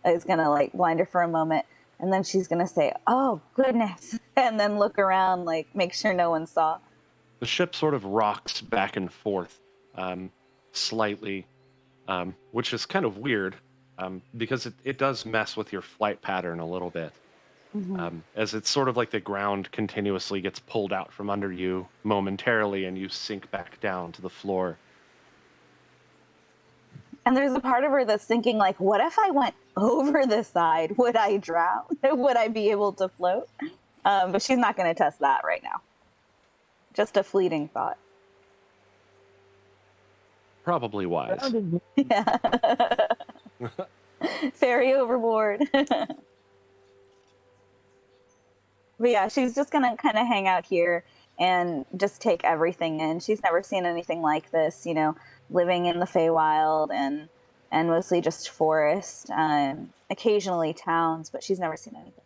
is gonna like blind her for a moment, and then she's gonna say, "Oh goodness," and then look around, like make sure no one saw. The ship sort of rocks back and forth slightly, which is kind of weird because it does mess with your flight pattern a little bit. As it's sort of like the ground continuously gets pulled out from under you momentarily, and you sink back down to the floor. And there's a part of her that's thinking, like, what if I went over the side? Would I drown? Would I be able to float? But she's not going to test that right now. Just a fleeting thought. Probably wise. Yeah. Ferry overboard. But yeah, she's just gonna kind of hang out here and just take everything in. She's never seen anything like this, you know, living in the Feywild and mostly just forest, occasionally towns, but she's never seen anything.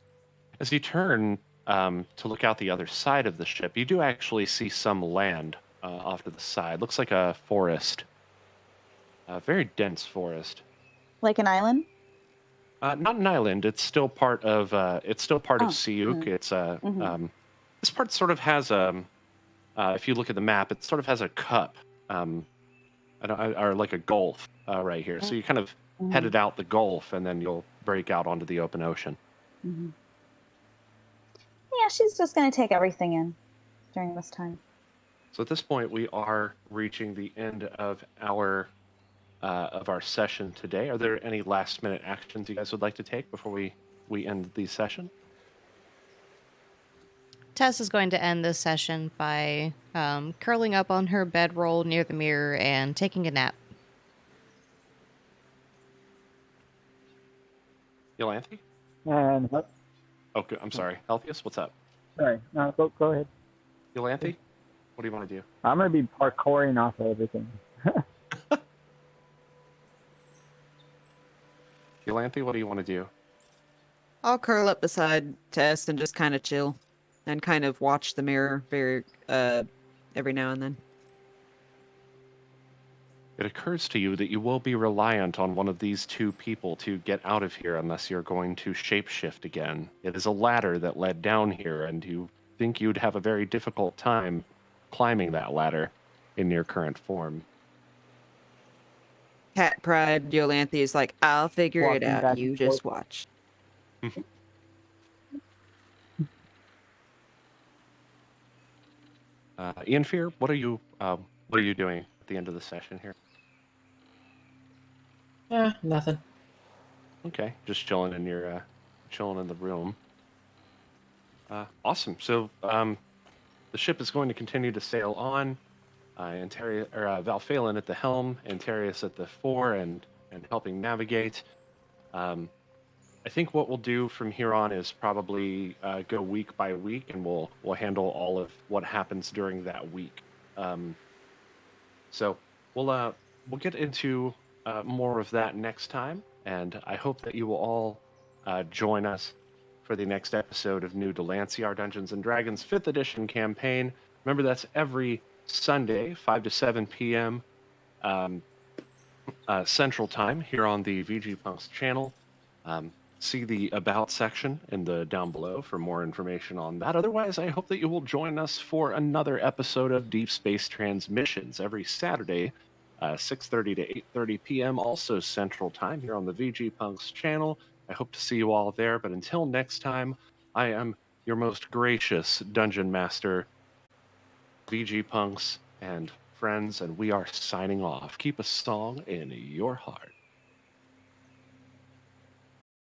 As you turn to look out the other side of the ship, you do actually see some land off to the side. Looks like a forest, a very dense forest. Like an island? Not an island. It's still part of Siuk. Mm-hmm. It's this part sort of has if you look at the map, it sort of has a cup, or like a gulf right here. So you kind of headed out the gulf, and then you'll break out onto the open ocean. Mm-hmm. Yeah, she's just going to take everything in during this time. So at this point, we are reaching the end of our session today. Are there any last-minute actions you guys would like to take before we end the session? Tess is going to end this session by curling up on her bedroll near the mirror and taking a nap. Yolanthe? And what? Okay, I'm sorry. Heltheus, what's up? Sorry, no, go ahead. Yolanthe, what do you want to do? I'm gonna be parkouring off of everything. Yolanthe, what do you want to do? I'll curl up beside Tess and just kind of chill and kind of watch the mirror every now and then. It occurs to you that you will be reliant on one of these two people to get out of here unless you're going to shapeshift again. It is a ladder that led down here, and you think you'd have a very difficult time climbing that ladder in your current form. Cat Pride Yolanthe is like, I'll figure it Walking out. back You and just forth. watch. Ian Fear, what are you doing at the end of the session here? Yeah, nothing. Okay, just chilling in chilling in the room. Awesome. So the ship is going to continue to sail on. Valphalin at the helm, Antarius at the fore, and helping navigate. I think what we'll do from here on is probably go week by week, and we'll handle all of what happens during that week. So we'll get into more of that next time, and I hope that you will all join us for the next episode of New Dalancia, our Dungeons and Dragons 5th edition campaign. Remember, that's every Sunday, 5 to 7 p.m. Central Time here on the VGpunx channel. See the About section in the down below for more information on that. Otherwise, I hope that you will join us for another episode of Deep Space Transmissions every Saturday, 6:30 to 8:30 p.m. also Central Time here on the VGpunx channel. I hope to see you all there. But until next time, I am your most gracious Dungeon Master, VGpunx, and friends, and we are signing off. Keep a song in your heart.